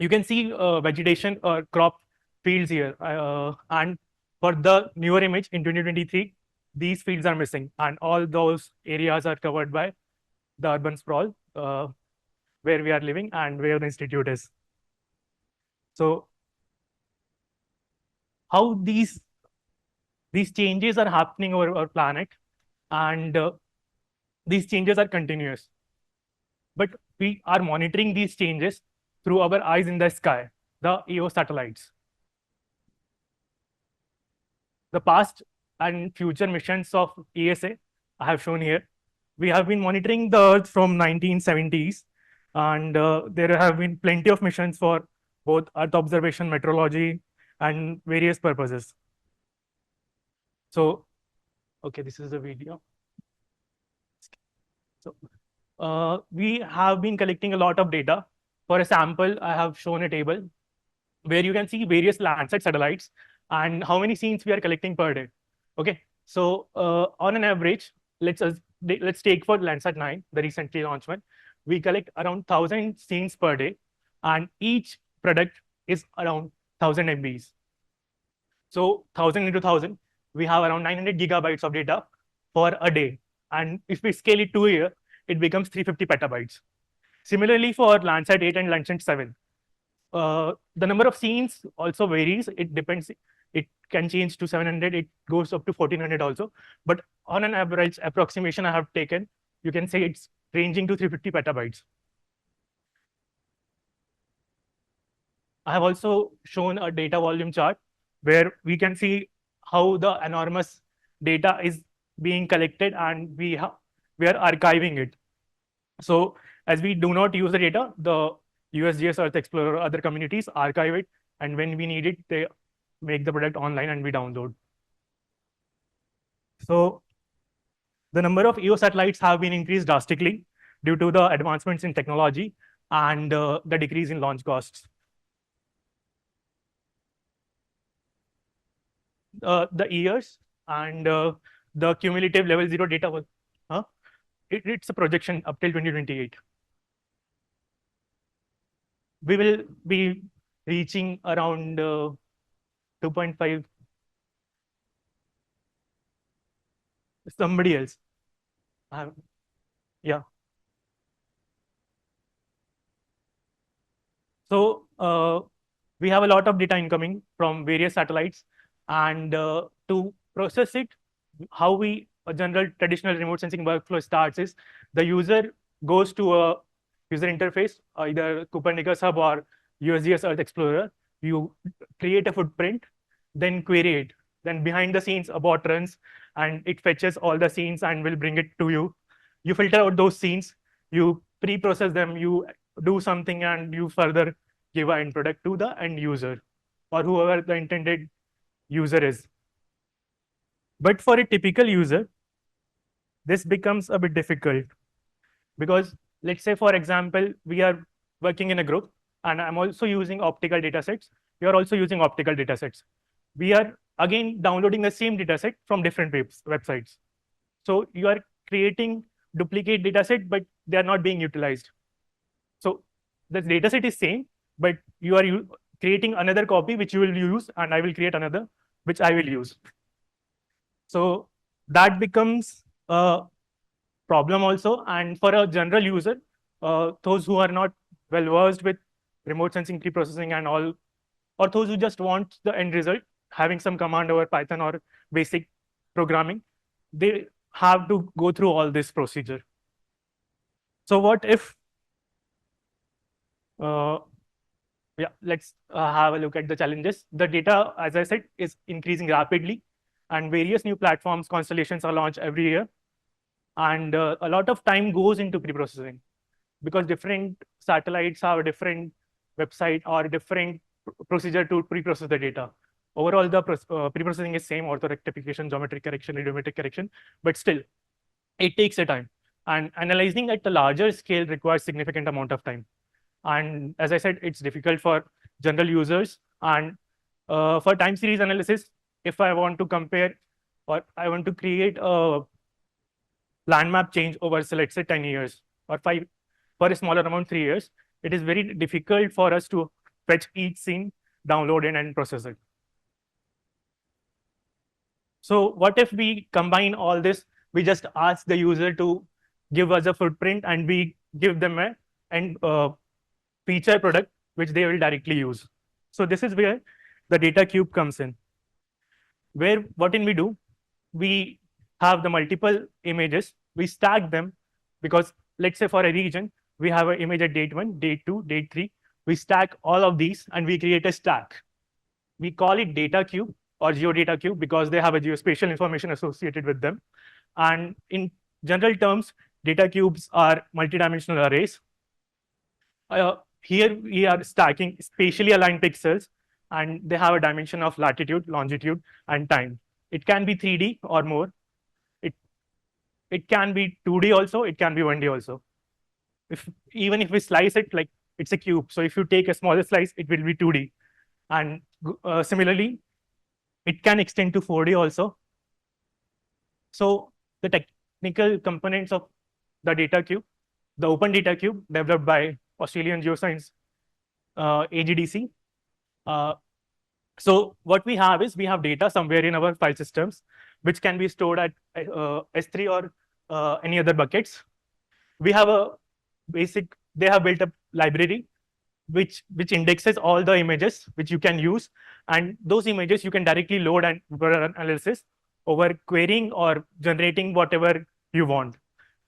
you can see vegetation or crop fields here. And for the newer image in 2023, these fields are missing, and all those areas are covered by the urban sprawl where we are living and where the institute is. So how these changes are happening over our planet, and these changes are continuous. But we are monitoring these changes through our eyes in the sky, the EO satellites. The past and future missions of ESA I have shown here. We have been monitoring the Earth from 1970s, and there have been plenty of missions for both Earth observation, meteorology, and various purposes. So, okay, this is the video. So, we have been collecting a lot of data. For a sample, I have shown a table where you can see various Landsat satellites and how many scenes we are collecting per day. Okay, so on an average, let's take for Landsat 9, the recently launched one. We collect around 1,000 scenes per day, and each product is around 1,000 MBs. So 1,000 into 1,000, we have around 900 gigabytes of data for a day. And if we scale it to a year, it becomes 350 petabytes. Similarly, for Landsat 8 and Landsat 7, the number of scenes also varies. It depends. It can change to 700. It goes up to 1,400 also. But on an average approximation I have taken, you can say it's ranging to 350 petabytes. I have also shown a data volume chart where we can see how the enormous data is being collected, and we are archiving it. So as we do not use the data, the USGS, Earth Explorer, other communities archive it, and when we need it, they make the product online and we download. So the number of EO satellites have been increased drastically due to the advancements in technology and the decrease in launch costs. The years and the cumulative level 0 data was, it's a projection up till 2028. We will be reaching around 2.5. Somebody else. Yeah. So we have a lot of data incoming from various satellites, and to process it, how a general traditional remote sensing workflow starts is the user goes to a user interface, either Copernicus Hub or USGS Earth Explorer. You create a footprint, then query it. Then behind the scenes, a bot runs and it fetches all the scenes and will bring it to you. You filter out those scenes, you pre-process them, you do something, and you further give an end product to the end user or whoever the intended user is. But for a typical user, this becomes a bit difficult because let's say, for example, we are working in a group and I'm also using optical datasets. You're also using optical datasets. We are again downloading the same dataset from different websites. So you are creating duplicate data set, but they are not being utilized. So the data set is same, but you are creating another copy which you will use, and I will create another which I will use. So that becomes a problem also. And for a general user, those who are not well versed with remote sensing pre-processing and all, or those who just want the end result, having some command over Python or basic programming, they have to go through all this procedure. So what if, yeah, let's have a look at the challenges. The data, as I said, is increasing rapidly, and various new platforms, constellations are launched every year. And a lot of time goes into pre-processing because different satellites have a different website or different procedure to pre-process the data. Overall, the pre-processing is same: orthorectification, geometric correction, radiometric correction, but still, it takes a time. And analyzing at a larger scale requires significant amount of time. And as I said, it's difficult for general users. And for time series analysis, if I want to compare or I want to create a land map change over, so let's say 10 years or 5, for a smaller amount, 3 years, it is very difficult for us to fetch each scene, download it, and process it. So what if we combine all this? We just ask the user to give us a footprint, and we give them a and feature product which they will directly use. So this is where the data cube comes in. Where what can we do? We have the multiple images, we stack them, because let's say for a region, we have an image at date 1, date 2, date 3. We stack all of these and we create a stack. We call it data cube or geodata cube because they have a geospatial information associated with them. And in general terms, data cubes are multidimensional arrays. Here we are stacking spatially aligned pixels, and they have a dimension of latitude, longitude, and time. It can be 3D or more. It can be 2D also, it can be 1D also. Even if we slice it, like it's a cube, so if you take a smaller slice, it will be 2D. And similarly, it can extend to 4D also. So the technical components of the data cube, the open data cube developed by Australian Geoscience, AGDC. So what we have is we have data somewhere in our file systems, which can be stored at S3 or any other buckets. We have a basic, they have built a library which indexes all the images which you can use, and those images you can directly load and run analysis over querying or generating whatever you want.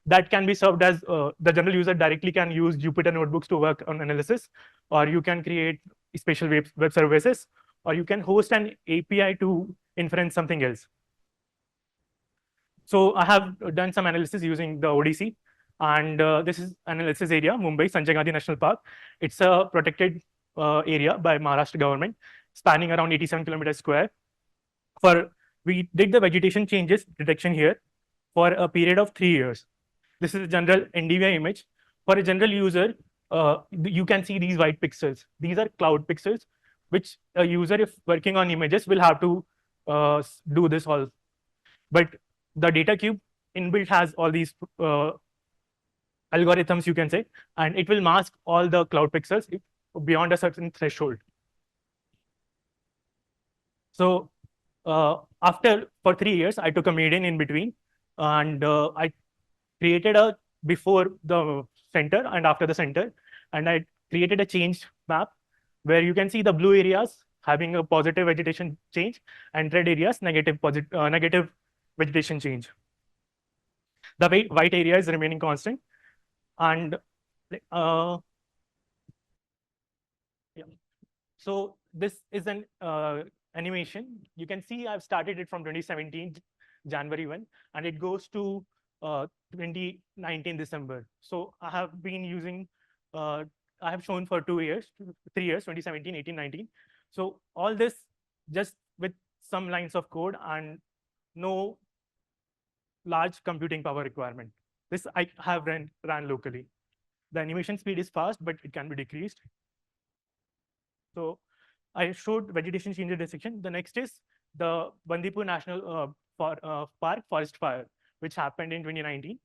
That can be served as the general user directly can use Jupyter notebooks to work on analysis, or you can create special web services, or you can host an API to inference something else. So I have done some analysis using the ODC, and this is analysis area, Mumbai, Sanjay Gandhi National Park. It's a protected area by Maharashtra government, spanning around 87 kilometers square. We did the vegetation changes detection here for a period of 3 years. This is a general NDVI image. For a general user, you can see these white pixels. These are cloud pixels, which a user, if working on images, will have to do this all. But the data cube inbuilt has all these algorithms, you can say, and it will mask all the cloud pixels beyond a certain threshold. So for 3 years, I took a median in between, and I created a before the center and after the center, and I created a change map where you can see the blue areas having a positive vegetation change and red areas negative vegetation change. The white area is remaining constant, and yeah. So this is an animation. You can see I've started it from 2017 January 1, and it goes to 2019 December. So I have been using, I have shown for 3 years, 2017, 18, 19. So all this just with some lines of code and no large computing power requirement. This I have ran locally. The animation speed is fast, but it can be decreased. So I showed vegetation change detection. The next is the Bandipur National Park forest fire, which happened in 2019.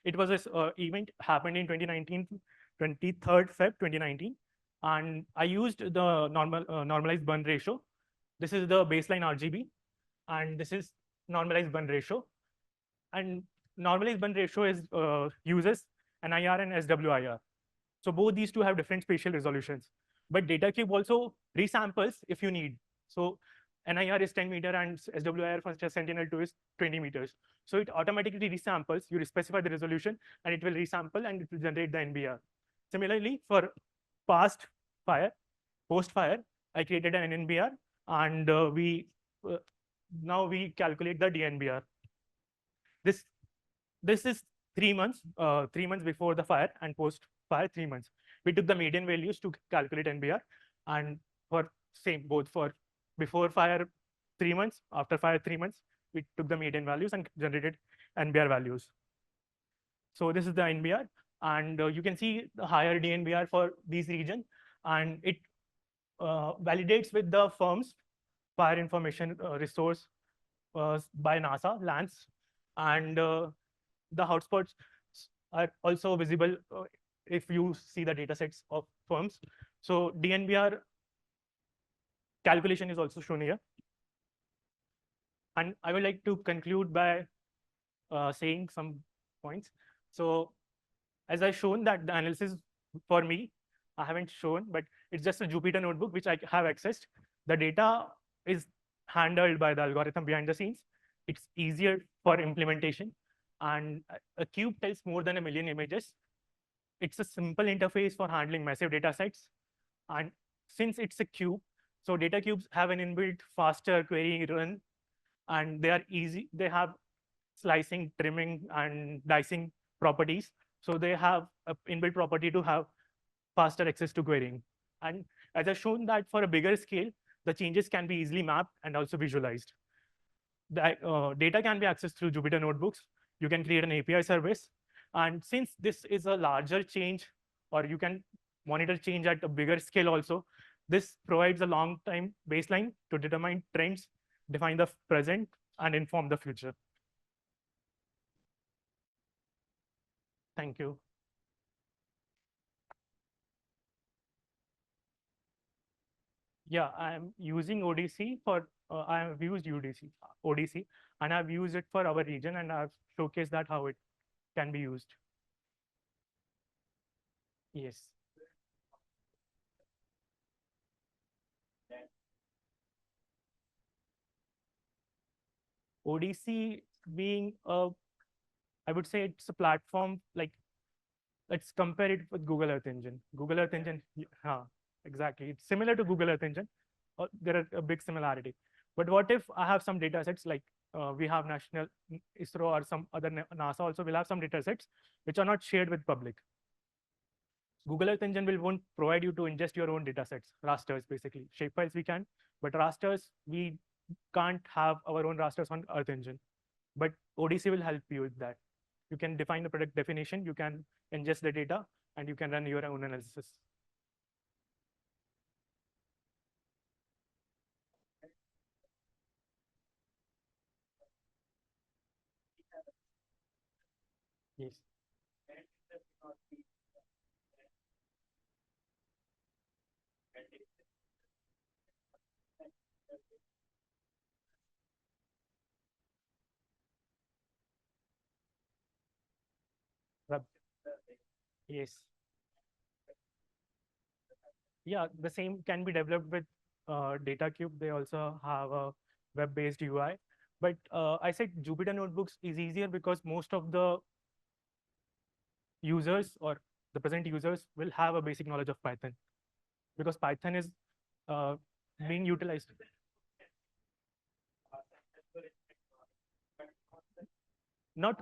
It was this event happened in 2019, 23rd Feb 2019, and I used the normalized burn ratio. This is the baseline RGB, and this is normalized burn ratio. And normalized burn ratio is uses NIR and SWIR. So both these two have different spatial resolutions. But DataCube also resamples if you need. So NIR is 10 meter and SWIR for Sentinel-2 is 20 meters. So it automatically resamples, you specify the resolution, and it will resample and it will generate the NBR. Similarly, for past fire, post fire, I created an NBR, and now we calculate the DNBR. This is 3 months, 3 months before the fire and post fire 3 months. We took the median values to calculate NBR, and for same both for before fire 3 months, after fire 3 months, we took the median values and generated NBR values. So this is the NBR, and you can see the higher DNBR for these regions, and it validates with the firm's fire information resource by NASA, LANS, and the hotspots are also visible if you see the data sets of firms. So DNBR calculation is also shown here. And I would like to conclude by saying some points. So as I've shown that the analysis for me, I haven't shown, but it's just a Jupyter notebook which I have accessed. The data is handled by the algorithm behind the scenes. It's easier for implementation. And a cube tells more than 1 million images. It's a simple interface for handling massive data sets. And since it's a cube, so data cubes have an inbuilt faster query run, and they are easy. They have slicing, trimming, and dicing properties. So they have an inbuilt property to have faster access to querying. And as I've shown that for a bigger scale, the changes can be easily mapped and also visualized. The data can be accessed through Jupyter notebooks. You can create an API service. And since this is a larger change, or you can monitor change at a bigger scale also, this provides a long time baseline to determine trends, define the present, and inform the future. Thank you. Yeah, I'm using ODC for, I have used ODC, and I've used it for our region, and I've showcased that how it can be used. Yes. ODC being I would say it's a platform, like, let's compare it with Google Earth Engine. Google Earth Engine, exactly. It's similar to Google Earth Engine. There are a big similarity. But what if I have some data sets, like we have National ISRO or some other NASA also will have some data sets which are not shared with public. Google Earth Engine won't provide you to ingest your own data sets, rasters basically. Shapefiles we can, but rasters, we can't have our own rasters on Earth Engine. But ODC will help you with that. You can define the product definition, you can ingest the data, and you can run your own analysis. Yes. Yes. Yeah, the same can be developed with DataCube. They also have a web-based UI. But I said Jupyter Notebooks is easier because most of the users or the present users will have a basic knowledge of Python, because Python is being utilized. Not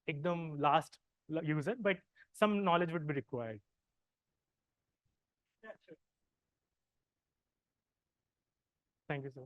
ekdam last user, but some knowledge would be required. Thank you, sir.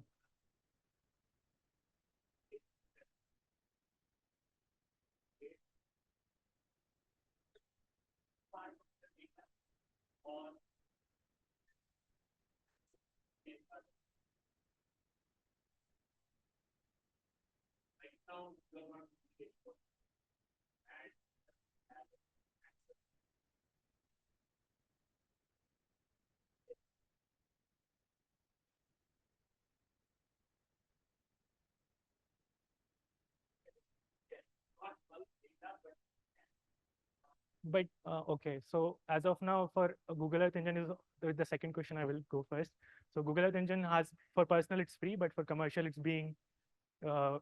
But okay, so as of now, for Google Earth Engine is the second question. I will go first. So Google Earth Engine has, for personal it's free, but for commercial it's being uh,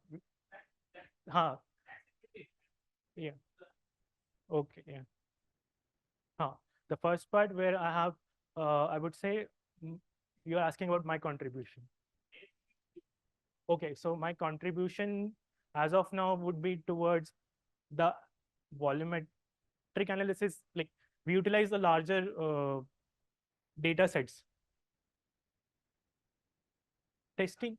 huh, yeah, okay, yeah. Huh. The first part where I have, I would say, you're asking about my contribution. Okay, so my contribution as of now would be towards the volumetric analysis. Like, we utilize the larger data sets. Testing.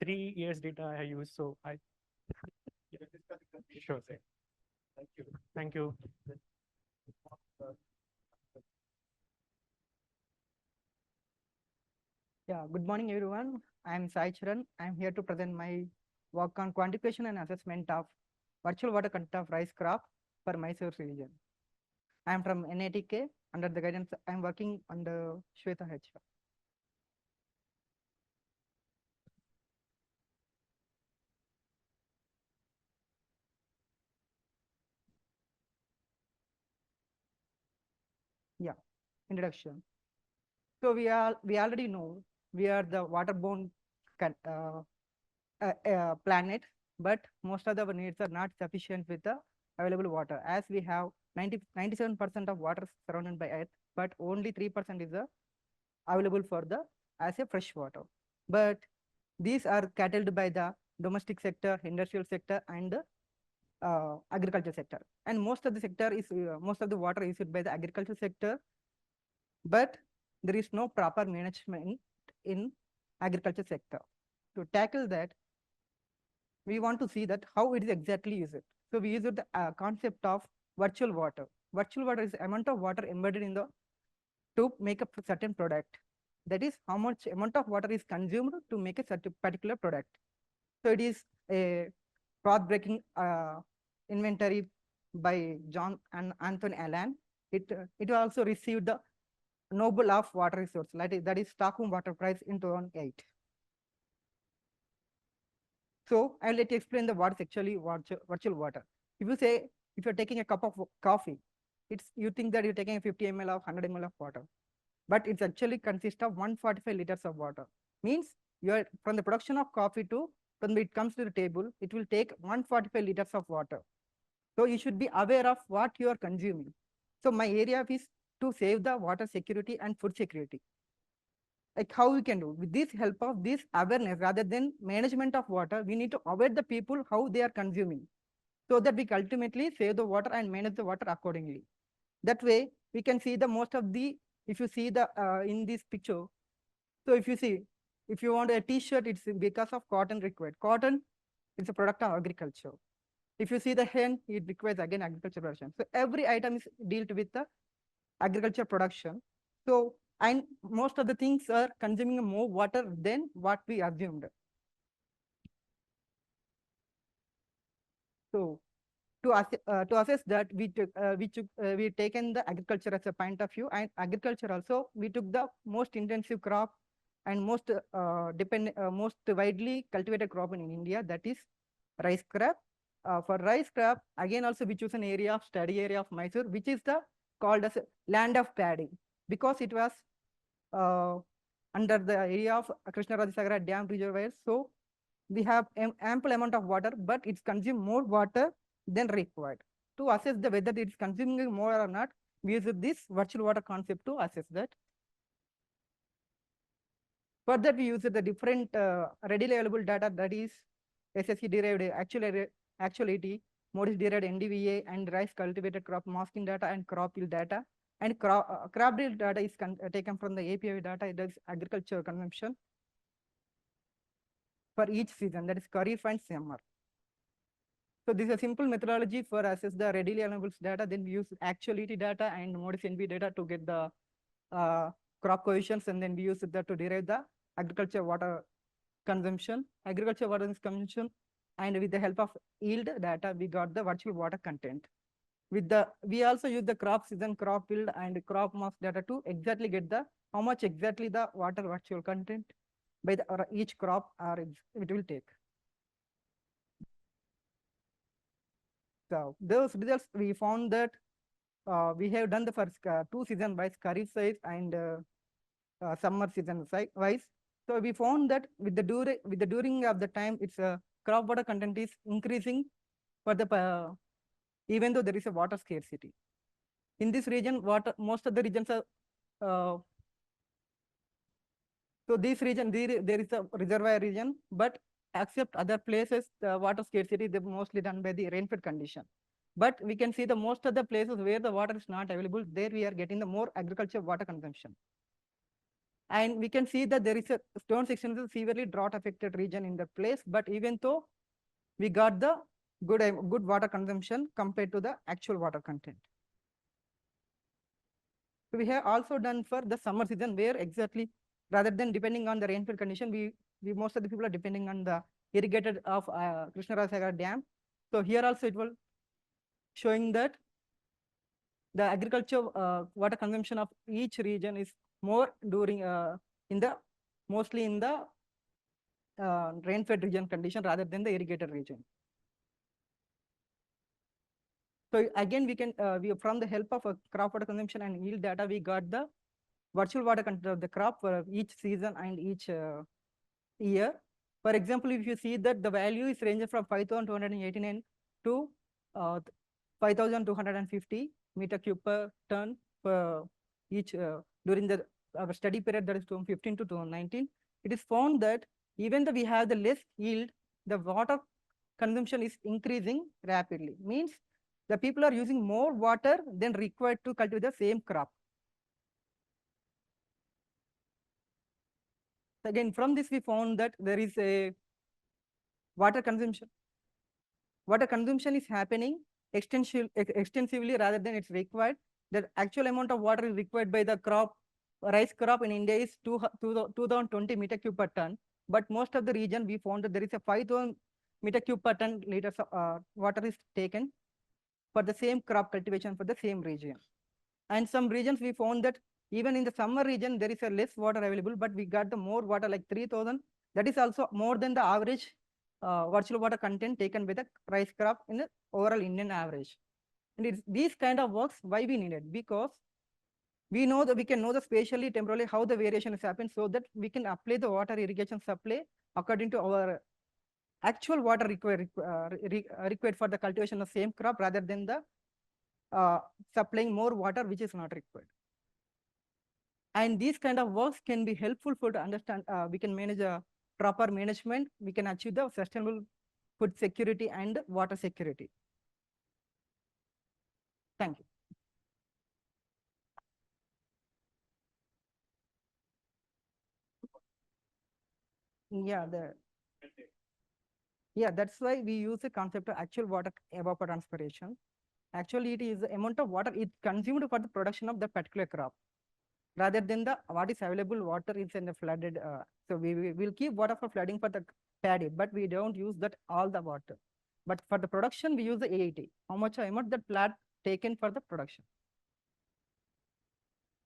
Three years data I use, so I sure sir. Thank you. Thank you. Yeah, good morning, everyone. I'm Sai Charan. I'm here to present my work on quantification and assessment of virtual water content of rice crop for Mysore region. I'm from NITK. Under the guidance, I'm working under Shweta HR. Yeah, introduction. So we already know we are the waterborne planet, but most of the needs are not sufficient with the available water, as we have 97% of water surrounded by earth, but only 3% is available for the as a fresh water. But these are catered by the domestic sector, industrial sector, and agriculture sector. And most of the sector is most of the water is used by the agriculture sector, but there is no proper management in agriculture sector. To tackle that, we want to see that how it is exactly used. So we use the concept of virtual water. Virtual water is amount of water embedded in the to make a certain product. That is how much amount of water is consumed to make a certain particular product. So it is a path-breaking inventory by John and Anthony Allen. It also received the Nobel of Water Resource, that is Stockholm Water Prize in 2008. So I'll let you explain the what is actually virtual water. If you're taking a cup of coffee, you think that you're taking 50 ml of 100 ml of water, but it's actually consists of 145 liters of water. Means from the production of coffee to when it comes to the table, it will take 145 liters of water. So you should be aware of what you are consuming. So my area is to save the water security and food security. Like how we can do with this help of this awareness rather than management of water, we need to aware the people how they are consuming, so that we can ultimately save the water and manage the water accordingly. That way we can see the most of the, if you see the in this picture, so if you want a t-shirt, it's because of cotton required. Cotton is a product of agriculture. If you see the hen, it requires again agriculture production. So every item is dealt with the agriculture production. So, and most of the things are consuming more water than what we assumed. So to assess that, we taken the agriculture as a point of view, and agriculture also we took the most intensive crop and most widely cultivated crop in India, that is rice crop. For rice crop, again also we choose an area of study area of Mysore, which is the called as land of paddy, because it was under the area of Krishna Rajashekar dam reservoirs. So we have ample amount of water, but it's consume more water than required. To assess the whether it is consuming more or not, we use this virtual water concept to assess that. Further, we use the different readily available data, that is SSC derived actuality, Modis derived NDVA, and rice cultivated crop masking data and crop yield data. And crop yield data is taken from the API data, it is agriculture consumption for each season, that is Kharif and summer. So this is a simple methodology for assess the readily available data. Then we use actuality data and Modis NV data to get the crop coefficients, and then we use that to derive the agriculture water consumption, and with the help of yield data, we got the virtual water content. We also use the crop season, crop yield, and crop mass data to exactly get the how much exactly the water virtual content. by the, or each crop or it will take. So those results we found that we have done the first 2 season wise, kharif size and summer season wise. So we found that with the during of the time, its crop water content is increasing for the even though there is a water scarcity. In this region, most of the regions are so this region there is a reservoir region, but except other places, the water scarcity is mostly done by the rainfall condition. But we can see the most of the places where the water is not available, there we are getting the more agriculture water consumption. And we can see that there is a stone section is a severely drought affected region in the place, but even though we got the good water consumption compared to the actual water content. So we have also done for the summer season where exactly rather than depending on the rainfall condition, we most of the people are depending on the irrigated of Rajashekar dam. So here also it will showing that the agriculture water consumption of each region is more during mostly in the rain-fed region condition rather than the irrigated region. So again, we can from the help of crop water consumption and yield data, we got the virtual water content of the crop for each season and each year. For example, if you see that the value is ranging from 5,289 to 5,250 meter cube per ton per each during the our study period, that is 2015 to 2019. It is found that even though we have the less yield, the water consumption is increasing rapidly. Means the people are using more water than required to cultivate the same crop. Again, from this we found that there is a water consumption. Water consumption is happening extensively rather than it's required. The actual amount of water is required by the rice crop in India is 2020 meter cube per ton. But most of the region we found that there is a 5,000 meter cube per ton liters of water is taken for the same crop cultivation for the same region. And some regions we found that even in the summer region, there is a less water available, but we got the more water like 3,000. That is also more than the average virtual water content taken by the rice crop in the overall Indian average. And it's these kind of works, why we need it? Because we know that we can know the spatially, temporally, how the variation has happened so that we can apply the water irrigation supply according to our actual water required for the cultivation of same crop rather than the supplying more water which is not required. And these kind of works can be helpful for to understand, we can manage a proper management, we can achieve the sustainable food security and water security. Thank you. Yeah, that's why we use the concept of actual water evapotranspiration. Actually, it is the amount of water it consumed for the production of that particular crop, rather than the what is available water is in the flooded. So we will keep water for flooding for the paddy, but we don't use that all the water. But for the production, we use the AIT. How much amount that plant taken for the production?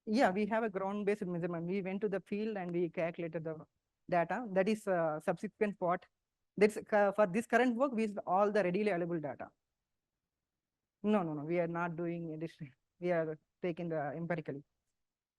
Yeah, we have a ground-based measurement. We went to the field and we calculated the data. That is subsequent part. That's for this current work, we use all the readily available data. No. We are not doing this. We are taking the empirically.